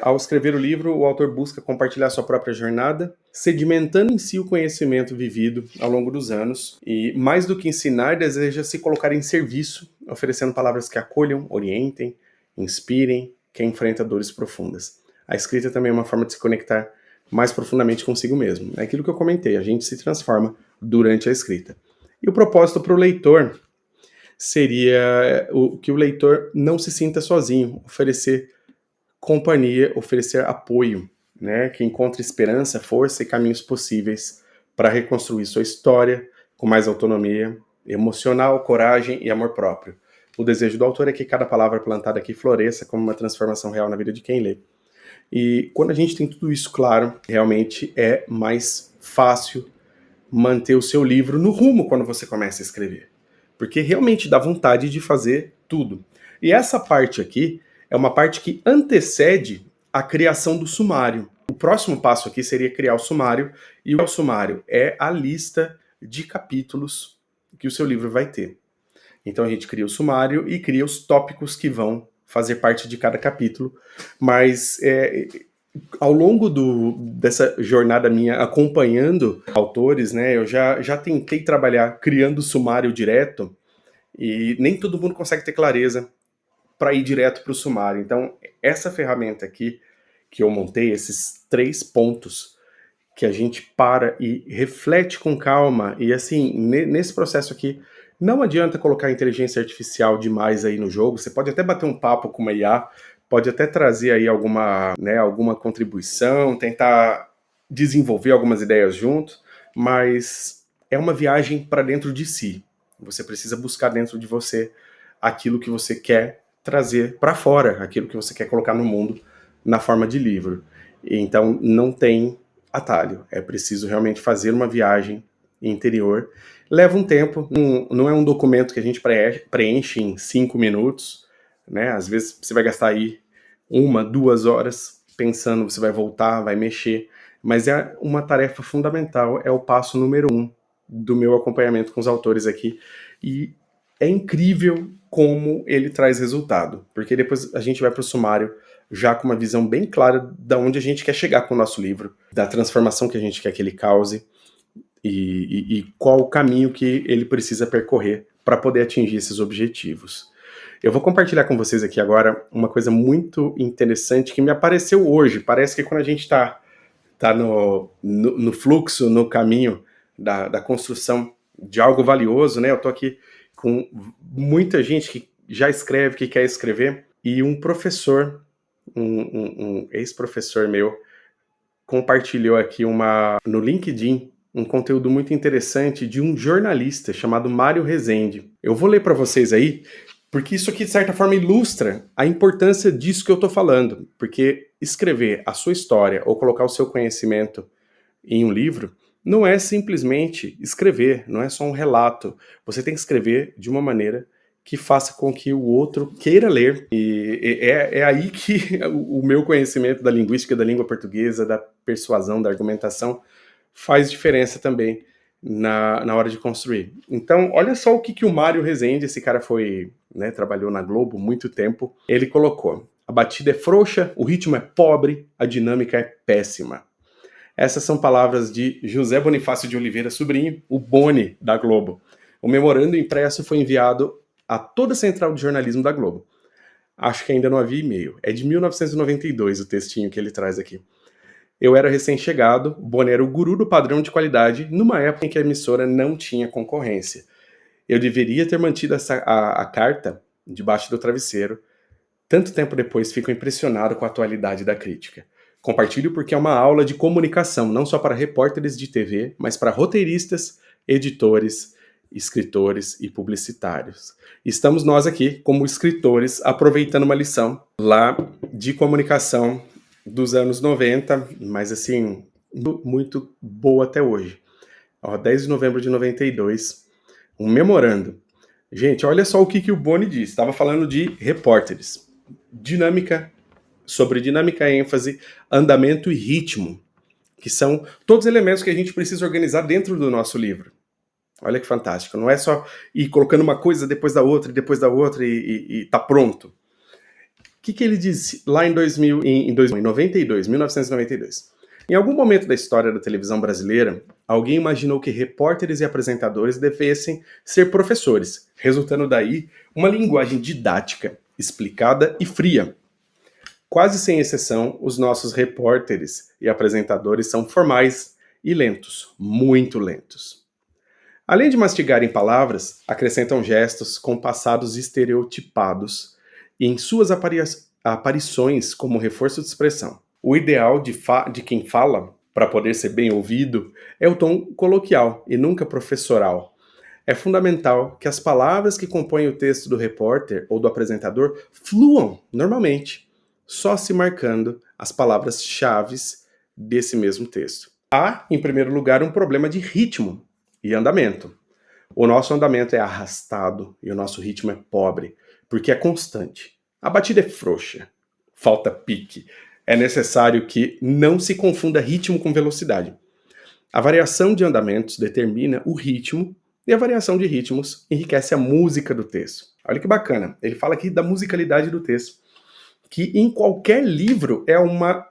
ao escrever o livro, o autor busca compartilhar sua própria jornada, sedimentando em si o conhecimento vivido ao longo dos anos e, mais do que ensinar, deseja se colocar em serviço, oferecendo palavras que acolham, orientem, inspirem quem enfrenta dores profundas. A escrita também é uma forma de se conectar mais profundamente consigo mesmo. É aquilo que eu comentei, a gente se transforma durante a escrita. E o propósito para o leitor seria que o leitor não se sinta sozinho, oferecer companhia, oferecer apoio, né? Que encontre esperança, força e caminhos possíveis para reconstruir sua história com mais autonomia emocional, coragem e amor próprio. O desejo do autor é que cada palavra plantada aqui floresça como uma transformação real na vida de quem lê. E quando a gente tem tudo isso claro, realmente é mais fácil manter o seu livro no rumo quando você começa a escrever. Porque realmente dá vontade de fazer tudo. E essa parte aqui é uma parte que antecede a criação do sumário. O próximo passo aqui seria criar o sumário, e o sumário é a lista de capítulos que o seu livro vai ter. Então a gente cria o sumário e cria os tópicos que vão fazer parte de cada capítulo, mas ao longo dessa jornada minha acompanhando autores, né, eu já tentei trabalhar criando sumário direto e nem todo mundo consegue ter clareza para ir direto para o sumário. Então, essa ferramenta aqui, que eu montei, esses 3 pontos que a gente para e reflete com calma. E assim, nesse processo aqui, não adianta colocar inteligência artificial demais aí no jogo. Você pode até bater um papo com uma IA, pode até trazer aí alguma, né, alguma contribuição, tentar desenvolver algumas ideias juntos, mas é uma viagem para dentro de si. Você precisa buscar dentro de você aquilo que você quer trazer para fora, aquilo que você quer colocar no mundo na forma de livro. Então não tem atalho, é preciso realmente fazer uma viagem interior. Leva um tempo, não é um documento que a gente preenche em 5 minutos, né? Às vezes você vai gastar aí 1, 2 horas pensando, você vai voltar, vai mexer, mas é uma tarefa fundamental, é o passo número 1 do meu acompanhamento com os autores aqui, e é incrível como ele traz resultado, porque depois a gente vai para o sumário já com uma visão bem clara de onde a gente quer chegar com o nosso livro, da transformação que a gente quer que ele cause e qual o caminho que ele precisa percorrer para poder atingir esses objetivos. Eu vou compartilhar com vocês aqui agora uma coisa muito interessante que me apareceu hoje. Parece que quando a gente está no fluxo, no caminho da construção de algo valioso, né? Eu tô aqui com muita gente que já escreve, que quer escrever, e um professor, um ex-professor meu, compartilhou aqui no LinkedIn um conteúdo muito interessante de um jornalista chamado Mário Rezende. Eu vou ler para vocês aí, porque isso aqui, de certa forma, ilustra a importância disso que eu tô falando, porque escrever a sua história ou colocar o seu conhecimento em um livro não é simplesmente escrever, não é só um relato. Você tem que escrever de uma maneira que faça com que o outro queira ler. E é aí que o meu conhecimento da linguística, da língua portuguesa, da persuasão, da argumentação, faz diferença também na hora de construir. Então, olha só o que o Mário Rezende, esse cara foi, né, trabalhou na Globo muito tempo, ele colocou: a batida é frouxa, o ritmo é pobre, a dinâmica é péssima. Essas são palavras de José Bonifácio de Oliveira Sobrinho, o Boni da Globo. O memorando impresso foi enviado a toda a central de jornalismo da Globo. Acho que ainda não havia e-mail. É de 1992 o textinho que ele traz aqui. Eu era recém-chegado, o Boni era o guru do padrão de qualidade, numa época em que a emissora não tinha concorrência. Eu deveria ter mantido a carta debaixo do travesseiro. Tanto tempo depois fico impressionado com a atualidade da crítica. Compartilho porque é uma aula de comunicação, não só para repórteres de TV, mas para roteiristas, editores, escritores e publicitários. Estamos nós aqui, como escritores, aproveitando uma lição lá de comunicação dos anos 90, mas assim, muito boa até hoje. 10 de novembro de 92, um memorando. Gente, olha só o que o Boni disse. Estava falando de repórteres. Sobre dinâmica, ênfase, andamento e ritmo, que são todos elementos que a gente precisa organizar dentro do nosso livro. Olha que fantástico. Não é só ir colocando uma coisa depois da outra e tá pronto. O que ele disse lá em 1992? Em algum momento da história da televisão brasileira, alguém imaginou que repórteres e apresentadores devessem ser professores, resultando daí uma linguagem didática, explicada e fria. Quase sem exceção, os nossos repórteres e apresentadores são formais e lentos, muito lentos. Além de mastigarem palavras, acrescentam gestos com passados estereotipados e em suas aparições como reforço de expressão. O ideal de quem fala, para poder ser bem ouvido, é o tom coloquial e nunca professoral. É fundamental que as palavras que compõem o texto do repórter ou do apresentador fluam normalmente, só se marcando as palavras-chave desse mesmo texto. Há, em primeiro lugar, um problema de ritmo e andamento. O nosso andamento é arrastado e o nosso ritmo é pobre, porque é constante. A batida é frouxa, falta pique. É necessário que não se confunda ritmo com velocidade. A variação de andamentos determina o ritmo e a variação de ritmos enriquece a música do texto. Olha que bacana, ele fala aqui da musicalidade do texto, que em qualquer livro é uma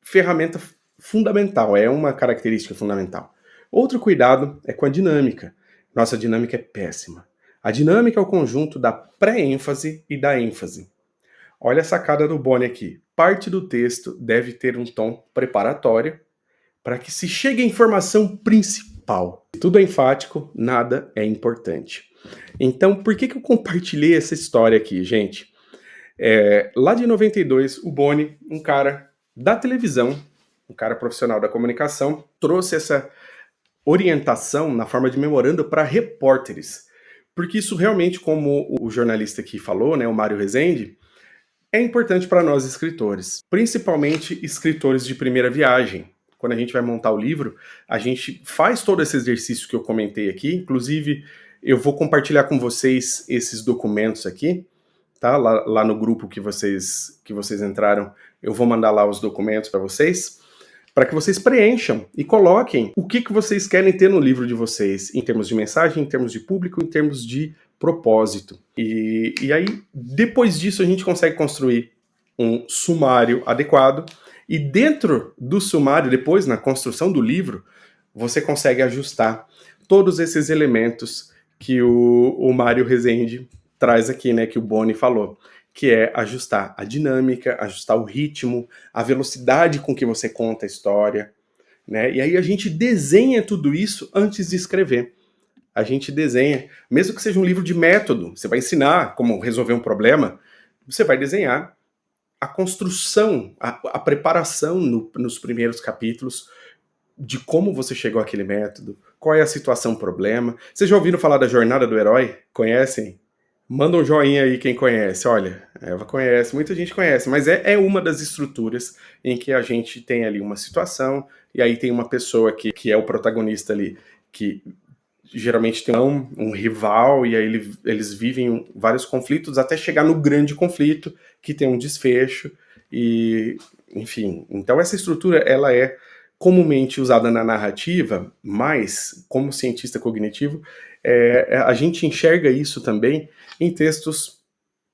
ferramenta fundamental, é uma característica fundamental. Outro cuidado é com a dinâmica. Nossa dinâmica é péssima. A dinâmica é o conjunto da pré-ênfase e da ênfase. Olha a sacada do Boni aqui. parte do texto deve ter um tom preparatório para que se chegue à informação principal. Se tudo é enfático, nada é importante. Então, por que eu compartilhei essa história aqui, gente? Lá de 92, o Boni, um cara da televisão, um cara profissional da comunicação, trouxe essa orientação na forma de memorando para repórteres. Porque isso realmente, como o jornalista aqui falou, né, o Mário Rezende, é importante para nós escritores, principalmente escritores de primeira viagem. Quando a gente vai montar o livro, a gente faz todo esse exercício que eu comentei aqui, inclusive eu vou compartilhar com vocês esses documentos aqui, tá? Lá no grupo que vocês entraram, eu vou mandar lá os documentos para que vocês preencham e coloquem o que vocês querem ter no livro de vocês, em termos de mensagem, em termos de público, em termos de propósito. E aí, depois disso, a gente consegue construir um sumário adequado, e dentro do sumário, depois, na construção do livro, você consegue ajustar todos esses elementos que o Mário Rezende traz aqui, né, que o Boni falou, que é ajustar a dinâmica, ajustar o ritmo, a velocidade com que você conta a história, né? E aí a gente desenha tudo isso antes de escrever. A gente desenha, mesmo que seja um livro de método, você vai ensinar como resolver um problema, você vai desenhar a construção, a preparação nos primeiros capítulos de como você chegou àquele método, qual é a situação, problema. Vocês já ouviram falar da jornada do herói? Conhecem? Manda um joinha aí quem conhece. Olha, Eva conhece, muita gente conhece, mas é uma das estruturas em que a gente tem ali uma situação, e aí tem uma pessoa que é o protagonista ali, que geralmente tem um rival, e aí eles vivem vários conflitos até chegar no grande conflito, que tem um desfecho, e enfim. Então essa estrutura, ela é comumente usada na narrativa, mas, como cientista cognitivo, a gente enxerga isso também em textos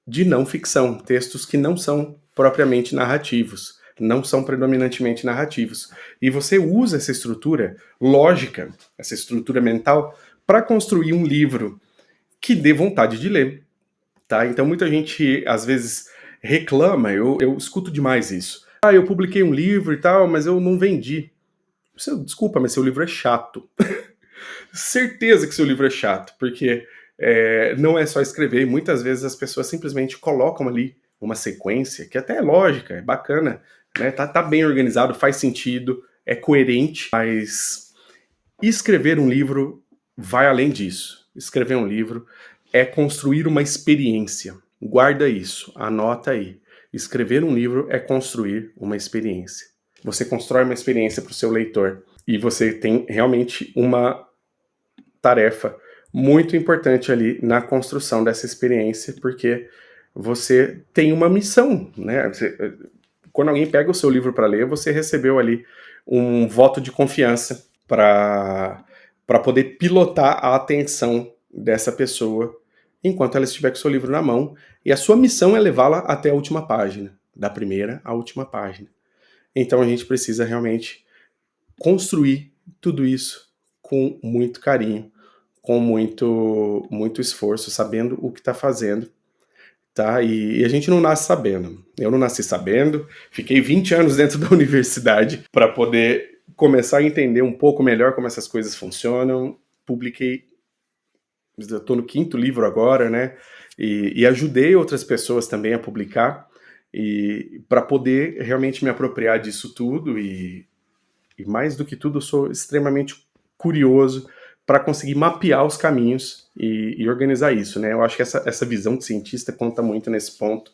de não ficção, textos que não são propriamente narrativos, não são predominantemente narrativos. E você usa essa estrutura lógica, essa estrutura mental, para construir um livro que dê vontade de ler. Tá? Então muita gente, às vezes, reclama, eu escuto demais isso. Eu publiquei um livro e tal, mas eu não vendi. Desculpa, mas seu livro é chato. Certeza que seu livro é chato, porque não é só escrever. Muitas vezes as pessoas simplesmente colocam ali uma sequência, que até é lógica, é bacana, né? Tá bem organizado, faz sentido, é coerente, mas escrever um livro vai além disso. Escrever um livro é construir uma experiência. Guarda isso, anota aí. Escrever um livro é construir uma experiência. Você constrói uma experiência para o seu leitor, e você tem realmente uma tarefa muito importante ali na construção dessa experiência, porque você tem uma missão, né? Quando alguém pega o seu livro para ler, você recebeu ali um voto de confiança para poder pilotar a atenção dessa pessoa enquanto ela estiver com o seu livro na mão, e a sua missão é levá-la até a última página, da primeira à última página. Então a gente precisa realmente construir tudo isso com muito carinho, com muito esforço, sabendo o que está fazendo, tá? E a gente não nasce sabendo. Eu não nasci sabendo, fiquei 20 anos dentro da universidade para poder começar a entender um pouco melhor como essas coisas funcionam. Publiquei, eu estou no 5º livro agora, né? E ajudei outras pessoas também a publicar, e para poder realmente me apropriar disso tudo, e mais do que tudo, eu sou extremamente curioso para conseguir mapear os caminhos e organizar isso, né? Eu acho que essa visão de cientista conta muito nesse ponto,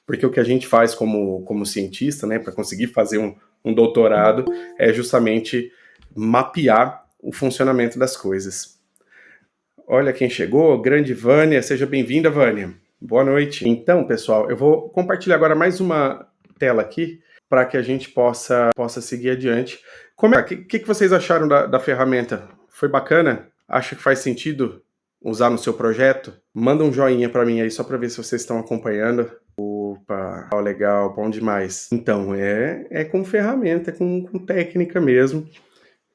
porque o que a gente faz como cientista, né, para conseguir fazer um doutorado, é justamente mapear o funcionamento das coisas. Olha quem chegou, grande Vânia, seja bem-vinda, Vânia. Boa noite. Então, pessoal, eu vou compartilhar agora mais uma tela aqui para que a gente possa seguir adiante. O que vocês acharam da ferramenta? Foi bacana? Acha que faz sentido usar no seu projeto? Manda um joinha para mim aí, só para ver se vocês estão acompanhando. Opa, legal, bom demais. Então, é com ferramenta, com técnica mesmo.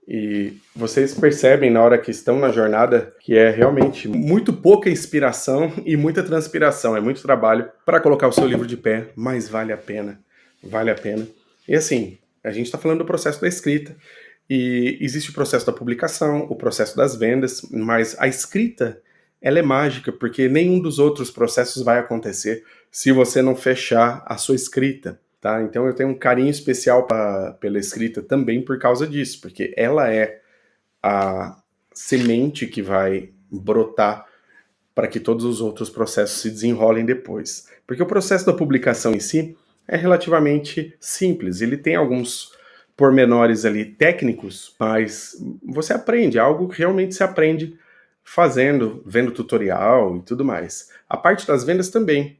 E vocês percebem na hora que estão na jornada que é realmente muito pouca inspiração e muita transpiração. É muito trabalho para colocar o seu livro de pé, mas vale a pena. vale a pena. E assim, a gente está falando do processo da escrita, e existe o processo da publicação, o processo das vendas, mas a escrita, ela é mágica, porque nenhum dos outros processos vai acontecer se você não fechar a sua escrita, tá? Então eu tenho um carinho especial pela escrita também por causa disso, porque ela é a semente que vai brotar para que todos os outros processos se desenrolem depois. Porque o processo da publicação em si é relativamente simples, ele tem alguns pormenores ali técnicos, mas você aprende, algo que realmente se aprende fazendo, vendo tutorial e tudo mais. A parte das vendas também,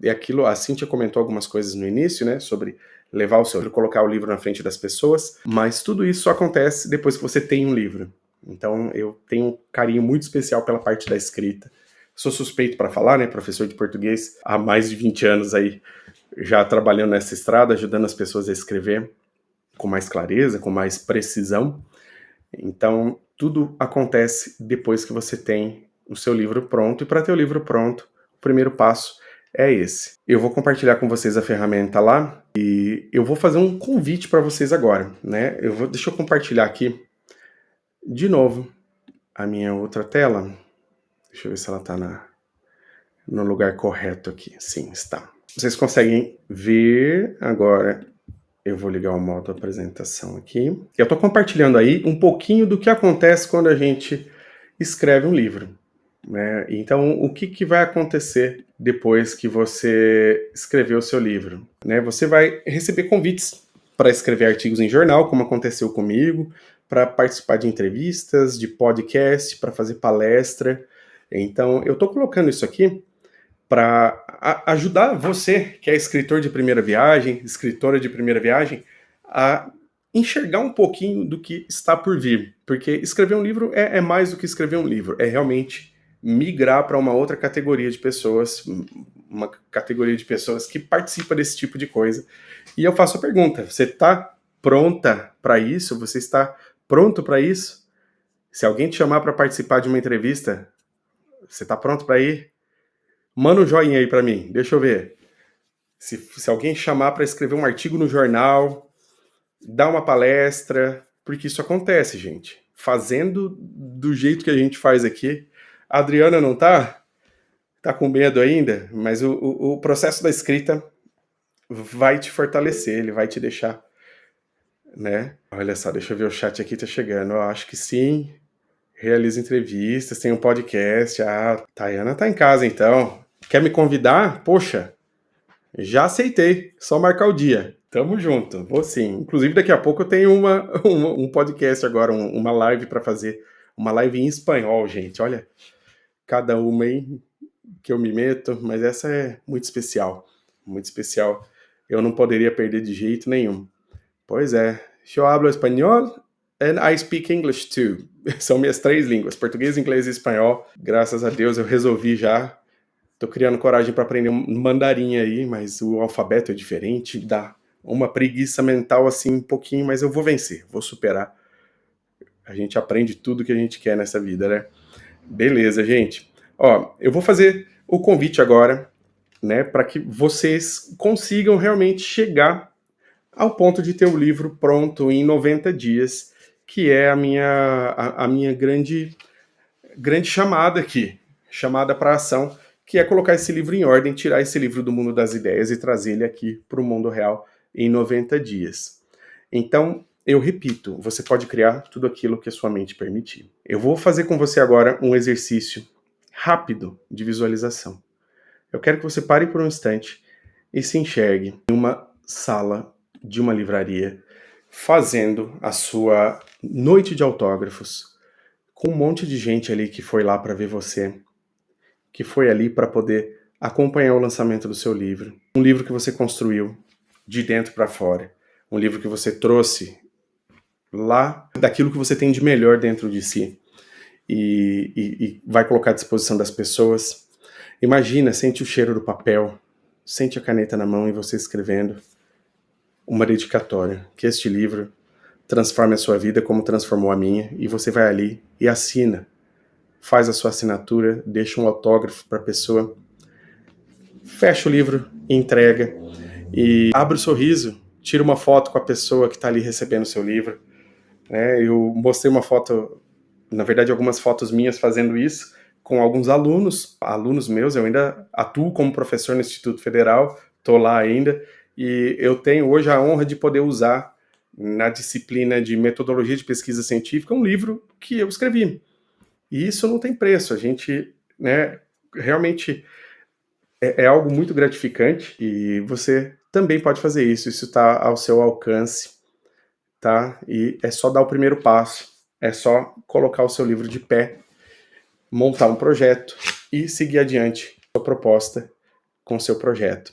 é aquilo, a Cíntia comentou algumas coisas no início, né, sobre levar o seu livro, colocar o livro na frente das pessoas, mas tudo isso só acontece depois que você tem um livro. Então eu tenho um carinho muito especial pela parte da escrita. Sou suspeito para falar, né, professor de português há mais de 20 anos aí, já trabalhando nessa estrada, ajudando as pessoas a escrever com mais clareza, com mais precisão. Então, tudo acontece depois que você tem o seu livro pronto, e para ter o livro pronto, o primeiro passo é esse. Eu vou compartilhar com vocês a ferramenta lá, e eu vou fazer um convite para vocês agora, né? Deixa eu compartilhar aqui de novo a minha outra tela. Deixa eu ver se ela está no lugar correto aqui. Sim, está. Vocês conseguem ver agora. Eu vou ligar o modo apresentação aqui. Eu estou compartilhando aí um pouquinho do que acontece quando a gente escreve um livro, né? Então, o que vai acontecer depois que você escreveu o seu livro, né? Você vai receber convites para escrever artigos em jornal, como aconteceu comigo, para participar de entrevistas, de podcast, para fazer palestra. Então, eu estou colocando isso aqui para ajudar você, que é escritor de primeira viagem, escritora de primeira viagem, a enxergar um pouquinho do que está por vir. Porque escrever um livro é mais do que escrever um livro, é realmente migrar para uma outra categoria de pessoas, uma categoria de pessoas que participa desse tipo de coisa. E eu faço a pergunta, você está pronta para isso? Você está pronto para isso? Se alguém te chamar para participar de uma entrevista, você está pronto para ir? Manda um joinha aí pra mim, deixa eu ver. Se alguém chamar para escrever um artigo no jornal, dar uma palestra, porque isso acontece, gente. Fazendo do jeito que a gente faz aqui. A Adriana não tá? Tá com medo ainda? Mas o processo da escrita vai te fortalecer, ele vai te deixar, né? Olha só, deixa eu ver o chat aqui, tá chegando. Eu acho que sim. Realiza entrevistas, tem um podcast. Ah, Tayana tá em casa então. Quer me convidar? Poxa, já aceitei. Só marcar o dia. Tamo junto. Vou sim. Inclusive, daqui a pouco eu tenho um podcast agora, uma live para fazer. Uma live em espanhol, gente. Olha, cada uma aí que eu me meto, mas essa é muito especial. Muito especial. Eu não poderia perder de jeito nenhum. Pois é. Eu hablo espanhol and I speak English too. São minhas 3 línguas, português, inglês e espanhol. Graças a Deus eu resolvi já. Tô criando coragem para aprender um mandarim aí, mas o alfabeto é diferente, dá uma preguiça mental assim um pouquinho, mas eu vou vencer, vou superar. A gente aprende tudo que a gente quer nessa vida, né? Beleza, gente. Ó, eu vou fazer o convite agora, né, para que vocês consigam realmente chegar ao ponto de ter o livro pronto em 90 dias, que é a minha grande chamada aqui, chamada para ação, que é colocar esse livro em ordem, tirar esse livro do mundo das ideias e trazer ele aqui para o mundo real em 90 dias. Então, eu repito, você pode criar tudo aquilo que a sua mente permitir. Eu vou fazer com você agora um exercício rápido de visualização. Eu quero que você pare por um instante e se enxergue em uma sala de uma livraria, fazendo a sua noite de autógrafos, com um monte de gente ali que foi lá para ver você, que foi ali para poder acompanhar o lançamento do seu livro. Um livro que você construiu de dentro para fora. Um livro que você trouxe lá daquilo que você tem de melhor dentro de si. E vai colocar à disposição das pessoas. Imagina, sente o cheiro do papel, sente a caneta na mão e você escrevendo uma dedicatória. Que este livro transforme a sua vida como transformou a minha. E você vai ali e assina. Faz a sua assinatura, deixa um autógrafo para a pessoa, fecha o livro, entrega. e abre o sorriso, tira uma foto com a pessoa que está ali recebendo o seu livro, né? Eu mostrei uma foto, na verdade algumas fotos minhas fazendo isso, com alguns alunos meus, eu ainda atuo como professor no Instituto Federal, estou lá ainda, e eu tenho hoje a honra de poder usar na disciplina de metodologia de pesquisa científica um livro que eu escrevi. E isso não tem preço, a gente, né, realmente é algo muito gratificante e você também pode fazer isso está ao seu alcance, tá? E é só dar o primeiro passo, é só colocar o seu livro de pé, montar um projeto e seguir adiante a sua proposta com o seu projeto,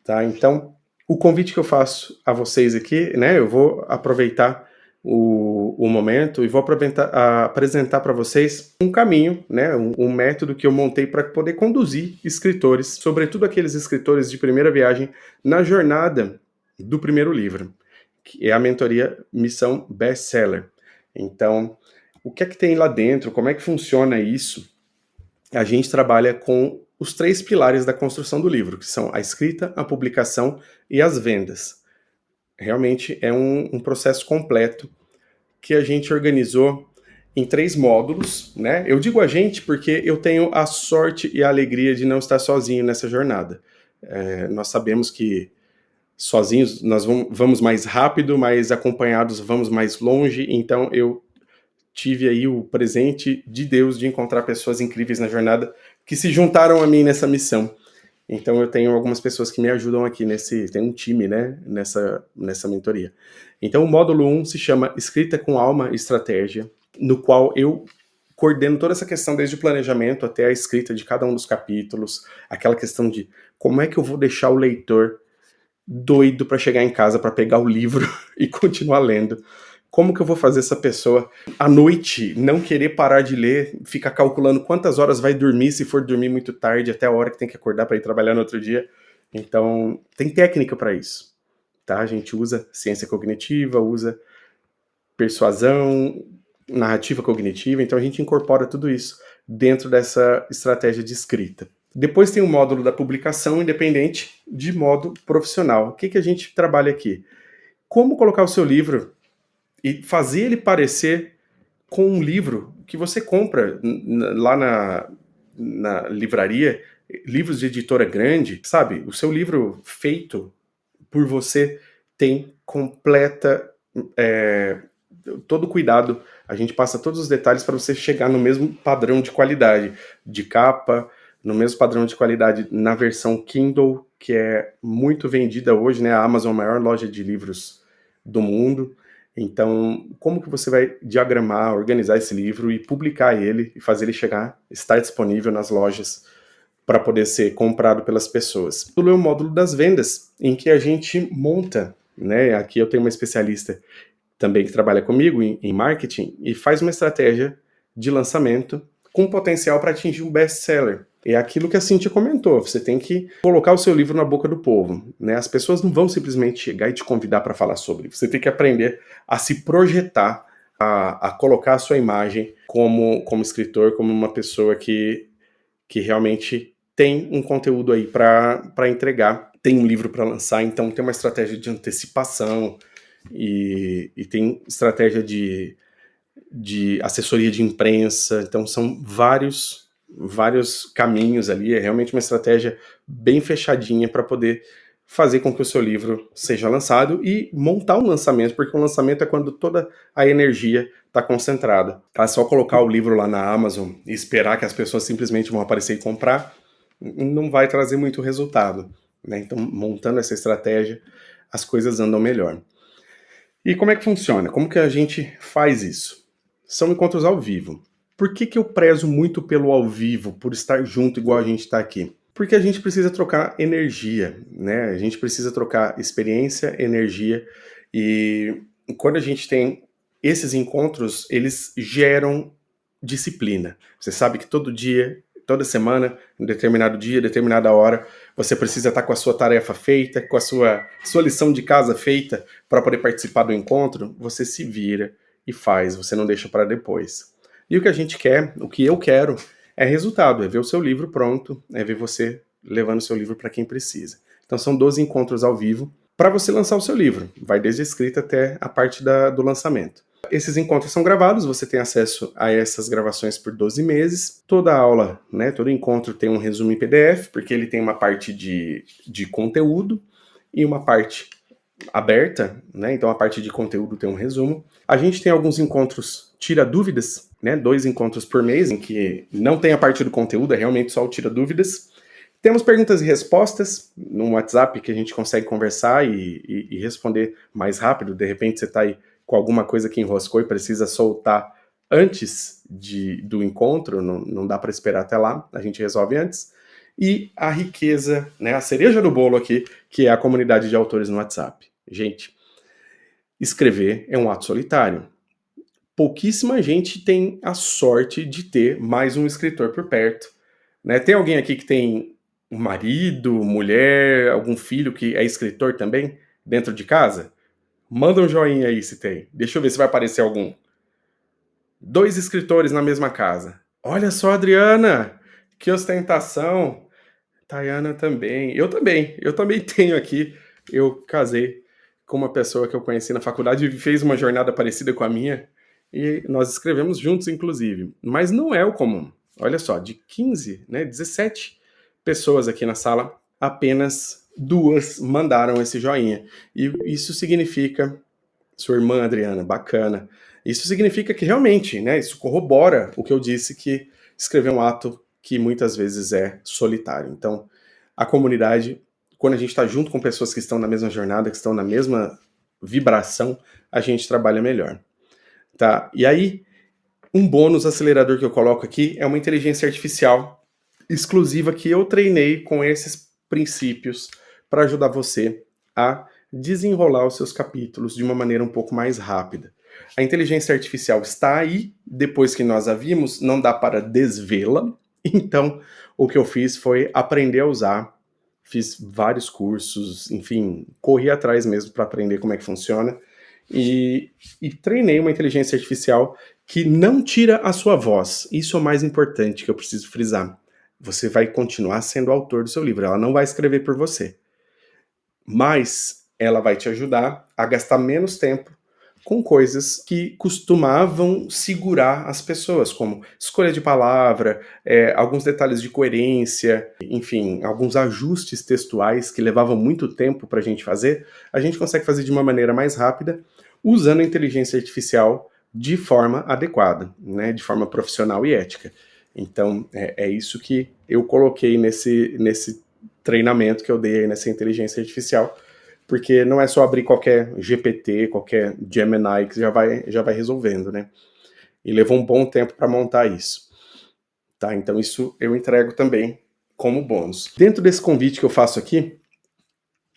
tá? Então, o convite que eu faço a vocês aqui, né, eu vou aproveitar o momento e vou apresentar para vocês um caminho, né, um método que eu montei para poder conduzir escritores, sobretudo aqueles escritores de primeira viagem, na jornada do primeiro livro, que é a mentoria Missão Bestseller. Então, o que é que tem lá dentro? Como é que funciona isso? A gente trabalha com os 3 pilares da construção do livro, que são a escrita, a publicação e as vendas. Realmente é um processo completo que a gente organizou em 3 módulos, né? Eu digo a gente porque eu tenho a sorte e a alegria de não estar sozinho nessa jornada. Nós sabemos que sozinhos nós vamos mais rápido, mas acompanhados vamos mais longe, então eu tive aí o presente de Deus de encontrar pessoas incríveis na jornada que se juntaram a mim nessa missão. Então eu tenho algumas pessoas que me ajudam aqui tem um time, né, nessa mentoria. Então o módulo 1 se chama Escrita com Alma e Estratégia, no qual eu coordeno toda essa questão desde o planejamento até a escrita de cada um dos capítulos, aquela questão de como é que eu vou deixar o leitor doido para chegar em casa para pegar o livro e continuar lendo. Como que eu vou fazer essa pessoa à noite não querer parar de ler, ficar calculando quantas horas vai dormir, se for dormir muito tarde, até a hora que tem que acordar para ir trabalhar no outro dia? Então, tem técnica para isso, tá? A gente usa ciência cognitiva, usa persuasão, narrativa cognitiva, então a gente incorpora tudo isso dentro dessa estratégia de escrita. Depois tem o módulo da publicação independente de modo profissional. O que a gente trabalha aqui? Como colocar o seu livro e fazer ele parecer com um livro que você compra lá na livraria, livros de editora grande, sabe? O seu livro feito por você tem todo cuidado. A gente passa todos os detalhes para você chegar no mesmo padrão de qualidade de capa, no mesmo padrão de qualidade na versão Kindle, que é muito vendida hoje, né? A Amazon, a maior loja de livros do mundo. Então, como que você vai diagramar, organizar esse livro e publicar ele e fazer ele estar disponível nas lojas para poder ser comprado pelas pessoas? É o módulo das vendas, em que a gente monta, né? Aqui eu tenho uma especialista também que trabalha comigo em marketing e faz uma estratégia de lançamento com potencial para atingir um best-seller. É aquilo que a Cíntia comentou, você tem que colocar o seu livro na boca do povo, né? As pessoas não vão simplesmente chegar e te convidar para falar sobre. Você tem que aprender a se projetar, a colocar a sua imagem como escritor, como uma pessoa que realmente tem um conteúdo aí para entregar, tem um livro para lançar, então tem uma estratégia de antecipação e tem estratégia de assessoria de imprensa, então são vários caminhos ali, é realmente uma estratégia bem fechadinha para poder fazer com que o seu livro seja lançado e montar um lançamento, porque um lançamento é quando toda a energia está concentrada. É só colocar o livro lá na Amazon e esperar que as pessoas simplesmente vão aparecer e comprar, não vai trazer muito resultado, né? Então, montando essa estratégia, as coisas andam melhor. E como é que funciona? Como que a gente faz isso? São encontros ao vivo. Por que eu prezo muito pelo ao vivo, por estar junto igual a gente está aqui? Porque a gente precisa trocar energia, né? A gente precisa trocar experiência, energia, e quando a gente tem esses encontros, eles geram disciplina. Você sabe que todo dia, toda semana, em determinado dia, determinada hora, você precisa estar com a sua tarefa feita, com a sua lição de casa feita para poder participar do encontro, você se vira e faz, você não deixa para depois. E o que a gente quer, o que eu quero, é resultado, é ver o seu livro pronto, é ver você levando o seu livro para quem precisa. Então são 12 encontros ao vivo para você lançar o seu livro. Vai desde a escrita até a parte do lançamento. Esses encontros são gravados, você tem acesso a essas gravações por 12 meses. Toda aula, né, todo encontro tem um resumo em PDF, porque ele tem uma parte de conteúdo e uma parte aberta, né? Então a parte de conteúdo tem um resumo. A gente tem alguns encontros tira dúvidas, né? 2 encontros por mês, em que não tem a parte do conteúdo, é realmente só o tira dúvidas. Temos perguntas e respostas no WhatsApp que a gente consegue conversar e responder mais rápido. De repente você está aí com alguma coisa que enroscou e precisa soltar antes do encontro, não dá para esperar até lá, a gente resolve antes. E a riqueza, né, a cereja do bolo aqui, que é a comunidade de autores no WhatsApp. Gente, escrever é um ato solitário. Pouquíssima gente tem a sorte de ter mais um escritor por perto, né? Tem alguém aqui que tem um marido, mulher, algum filho que é escritor também dentro de casa? Manda um joinha aí se tem. Deixa eu ver se vai aparecer algum. 2 escritores na mesma casa. Olha só, Adriana, que ostentação. Tayana também. Eu também tenho aqui. Eu casei com uma pessoa que eu conheci na faculdade e fez uma jornada parecida com a minha. E nós escrevemos juntos, inclusive. Mas não é o comum. Olha só, de 15, né, 17 pessoas aqui na sala, apenas 2 mandaram esse joinha. E isso significa, sua irmã Adriana, bacana. Isso significa que realmente, né, isso corrobora o que eu disse, que escrever um ato que muitas vezes é solitário. Então, a comunidade, quando a gente está junto com pessoas que estão na mesma jornada, que estão na mesma vibração, a gente trabalha melhor. Tá? E aí, um bônus acelerador que eu coloco aqui é uma inteligência artificial exclusiva que eu treinei com esses princípios para ajudar você a desenrolar os seus capítulos de uma maneira um pouco mais rápida. A inteligência artificial está aí, depois que nós a vimos, não dá para desvê-la. Então, o que eu fiz foi aprender a usar, fiz vários cursos, enfim, corri atrás mesmo para aprender como é que funciona e treinei uma inteligência artificial que não tira a sua voz. Isso é o mais importante que eu preciso frisar. Você vai continuar sendo autor do seu livro, ela não vai escrever por você. Mas ela vai te ajudar a gastar menos tempo com coisas que costumavam segurar as pessoas, como escolha de palavra, alguns detalhes de coerência, enfim, alguns ajustes textuais que levavam muito tempo para a gente fazer, a gente consegue fazer de uma maneira mais rápida, usando a inteligência artificial de forma adequada, né, de forma profissional e ética. Então, é isso que eu coloquei nesse treinamento que eu dei aí nessa inteligência artificial, porque não é só abrir qualquer GPT, qualquer Gemini que já vai resolvendo, né? E levou um bom tempo para montar isso. Tá? Então isso eu entrego também como bônus. Dentro desse convite que eu faço aqui,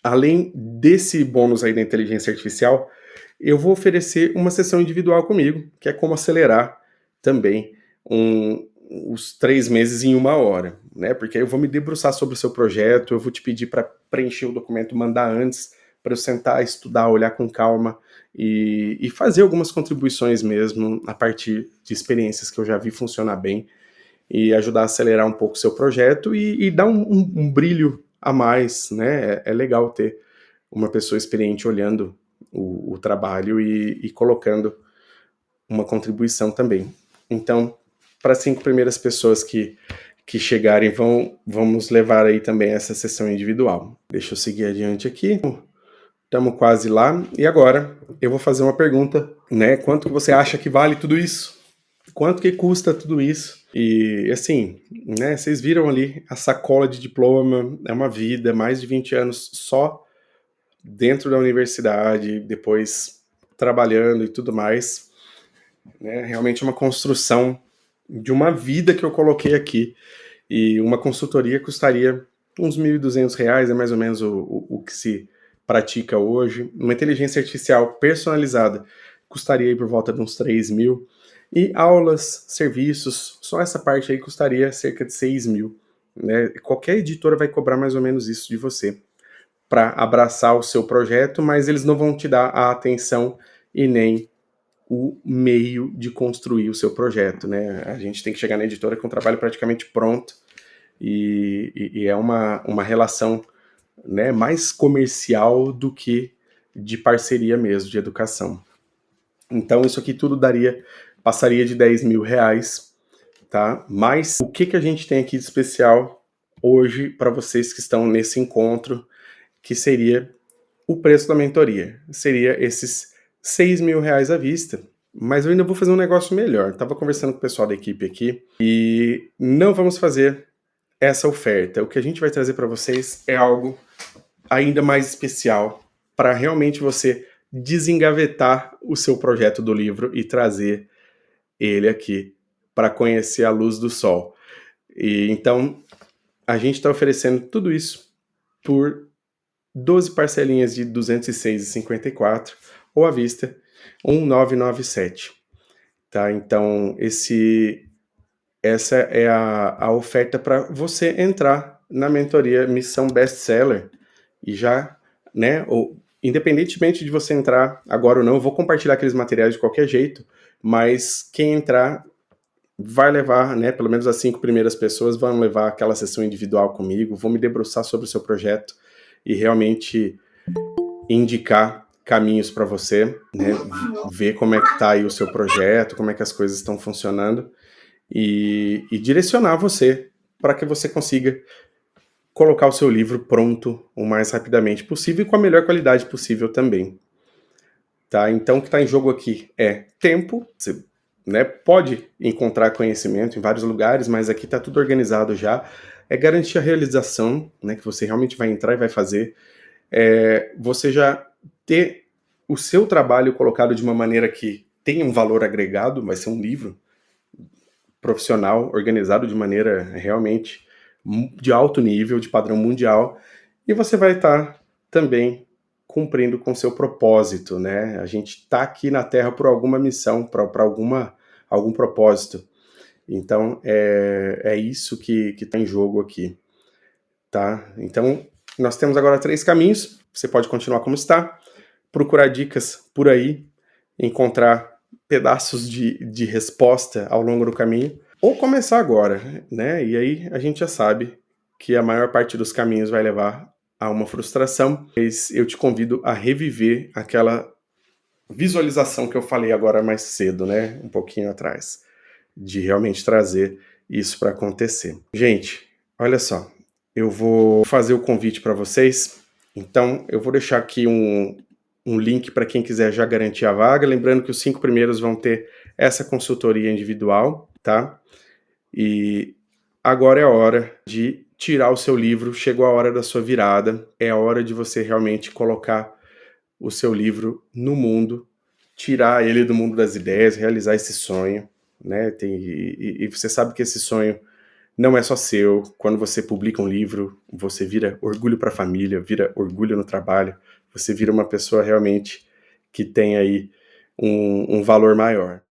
além desse bônus aí da inteligência artificial, eu vou oferecer uma sessão individual comigo, que é como acelerar também os 3 meses em 1 hora, né? Porque eu vou me debruçar sobre o seu projeto, eu vou te pedir para preencher o documento, mandar antes, para eu sentar, estudar, olhar com calma e fazer algumas contribuições mesmo a partir de experiências que eu já vi funcionar bem e ajudar a acelerar um pouco o seu projeto e dar um brilho a mais, né? É legal ter uma pessoa experiente olhando o trabalho e colocando uma contribuição também. Então, para as 5 primeiras pessoas que chegarem, vamos levar aí também essa sessão individual. Deixa eu seguir adiante aqui. Estamos quase lá. E agora eu vou fazer uma pergunta, né? Quanto você acha que vale tudo isso? Quanto que custa tudo isso? E assim, né? Vocês viram ali a sacola de diploma, é uma vida, mais de 20 anos só dentro da universidade, depois trabalhando e tudo mais. Né? Realmente uma construção de uma vida que eu coloquei aqui. E uma consultoria custaria uns R$1.200, é mais ou menos o que se pratica hoje. Uma inteligência artificial personalizada custaria aí por volta de uns 3 mil. E aulas, serviços, só essa parte aí custaria cerca de 6 mil. Né? Qualquer editora vai cobrar mais ou menos isso de você para abraçar o seu projeto, mas eles não vão te dar a atenção e nem o meio de construir o seu projeto, né? A gente tem que chegar na editora com o trabalho praticamente pronto e é uma relação né, mais comercial do que de parceria mesmo, de educação. Então isso aqui tudo passaria de R$10.000, tá? Mas o que a gente tem aqui de especial hoje para vocês que estão nesse encontro, que seria o preço da mentoria? Seria esses R$6.000 à vista. Mas eu ainda vou fazer um negócio melhor. Estava conversando com o pessoal da equipe aqui e não vamos fazer essa oferta. O que a gente vai trazer para vocês é algo ainda mais especial para realmente você desengavetar o seu projeto do livro e trazer ele aqui para conhecer a luz do sol. E então a gente está oferecendo tudo isso por 12 parcelinhas de R$ 206,54 ou à vista R$ 1.997. Tá? Então essa é a oferta para você entrar na mentoria Missão Bestseller e já, né, independentemente de você entrar agora ou não, eu vou compartilhar aqueles materiais de qualquer jeito, mas quem entrar vai levar, né, pelo menos as 5 primeiras pessoas vão levar aquela sessão individual comigo, vou me debruçar sobre o seu projeto e realmente indicar caminhos para você, né, ver como é que tá aí o seu projeto, como é que as coisas estão funcionando e direcionar você para que você consiga colocar o seu livro pronto o mais rapidamente possível e com a melhor qualidade possível também. Tá? Então, o que está em jogo aqui é tempo. Você, né, pode encontrar conhecimento em vários lugares, mas aqui está tudo organizado já. É garantir a realização, né, que você realmente vai entrar e vai fazer. Você já ter o seu trabalho colocado de uma maneira que tenha um valor agregado, vai ser um livro profissional, organizado de maneira realmente de alto nível, de padrão mundial, e você vai estar também cumprindo com seu propósito, né? A gente está aqui na Terra por alguma missão, para algum propósito. Então, é isso que está em jogo aqui, tá? Então, nós temos agora 3 caminhos. Você pode continuar como está, procurar dicas por aí, encontrar pedaços de resposta ao longo do caminho, ou começar agora, né? E aí a gente já sabe que a maior parte dos caminhos vai levar a uma frustração, mas eu te convido a reviver aquela visualização que eu falei agora mais cedo, né? Um pouquinho atrás, de realmente trazer isso para acontecer. Gente, olha só, eu vou fazer o convite para vocês, então eu vou deixar aqui um link para quem quiser já garantir a vaga, lembrando que os 5 primeiros vão ter essa consultoria individual, tá? E agora é a hora de tirar o seu livro, chegou a hora da sua virada, é a hora de você realmente colocar o seu livro no mundo, tirar ele do mundo das ideias, realizar esse sonho, né? E você sabe que esse sonho não é só seu. Quando você publica um livro, você vira orgulho para a família, vira orgulho no trabalho, você vira uma pessoa realmente que tem aí um valor maior.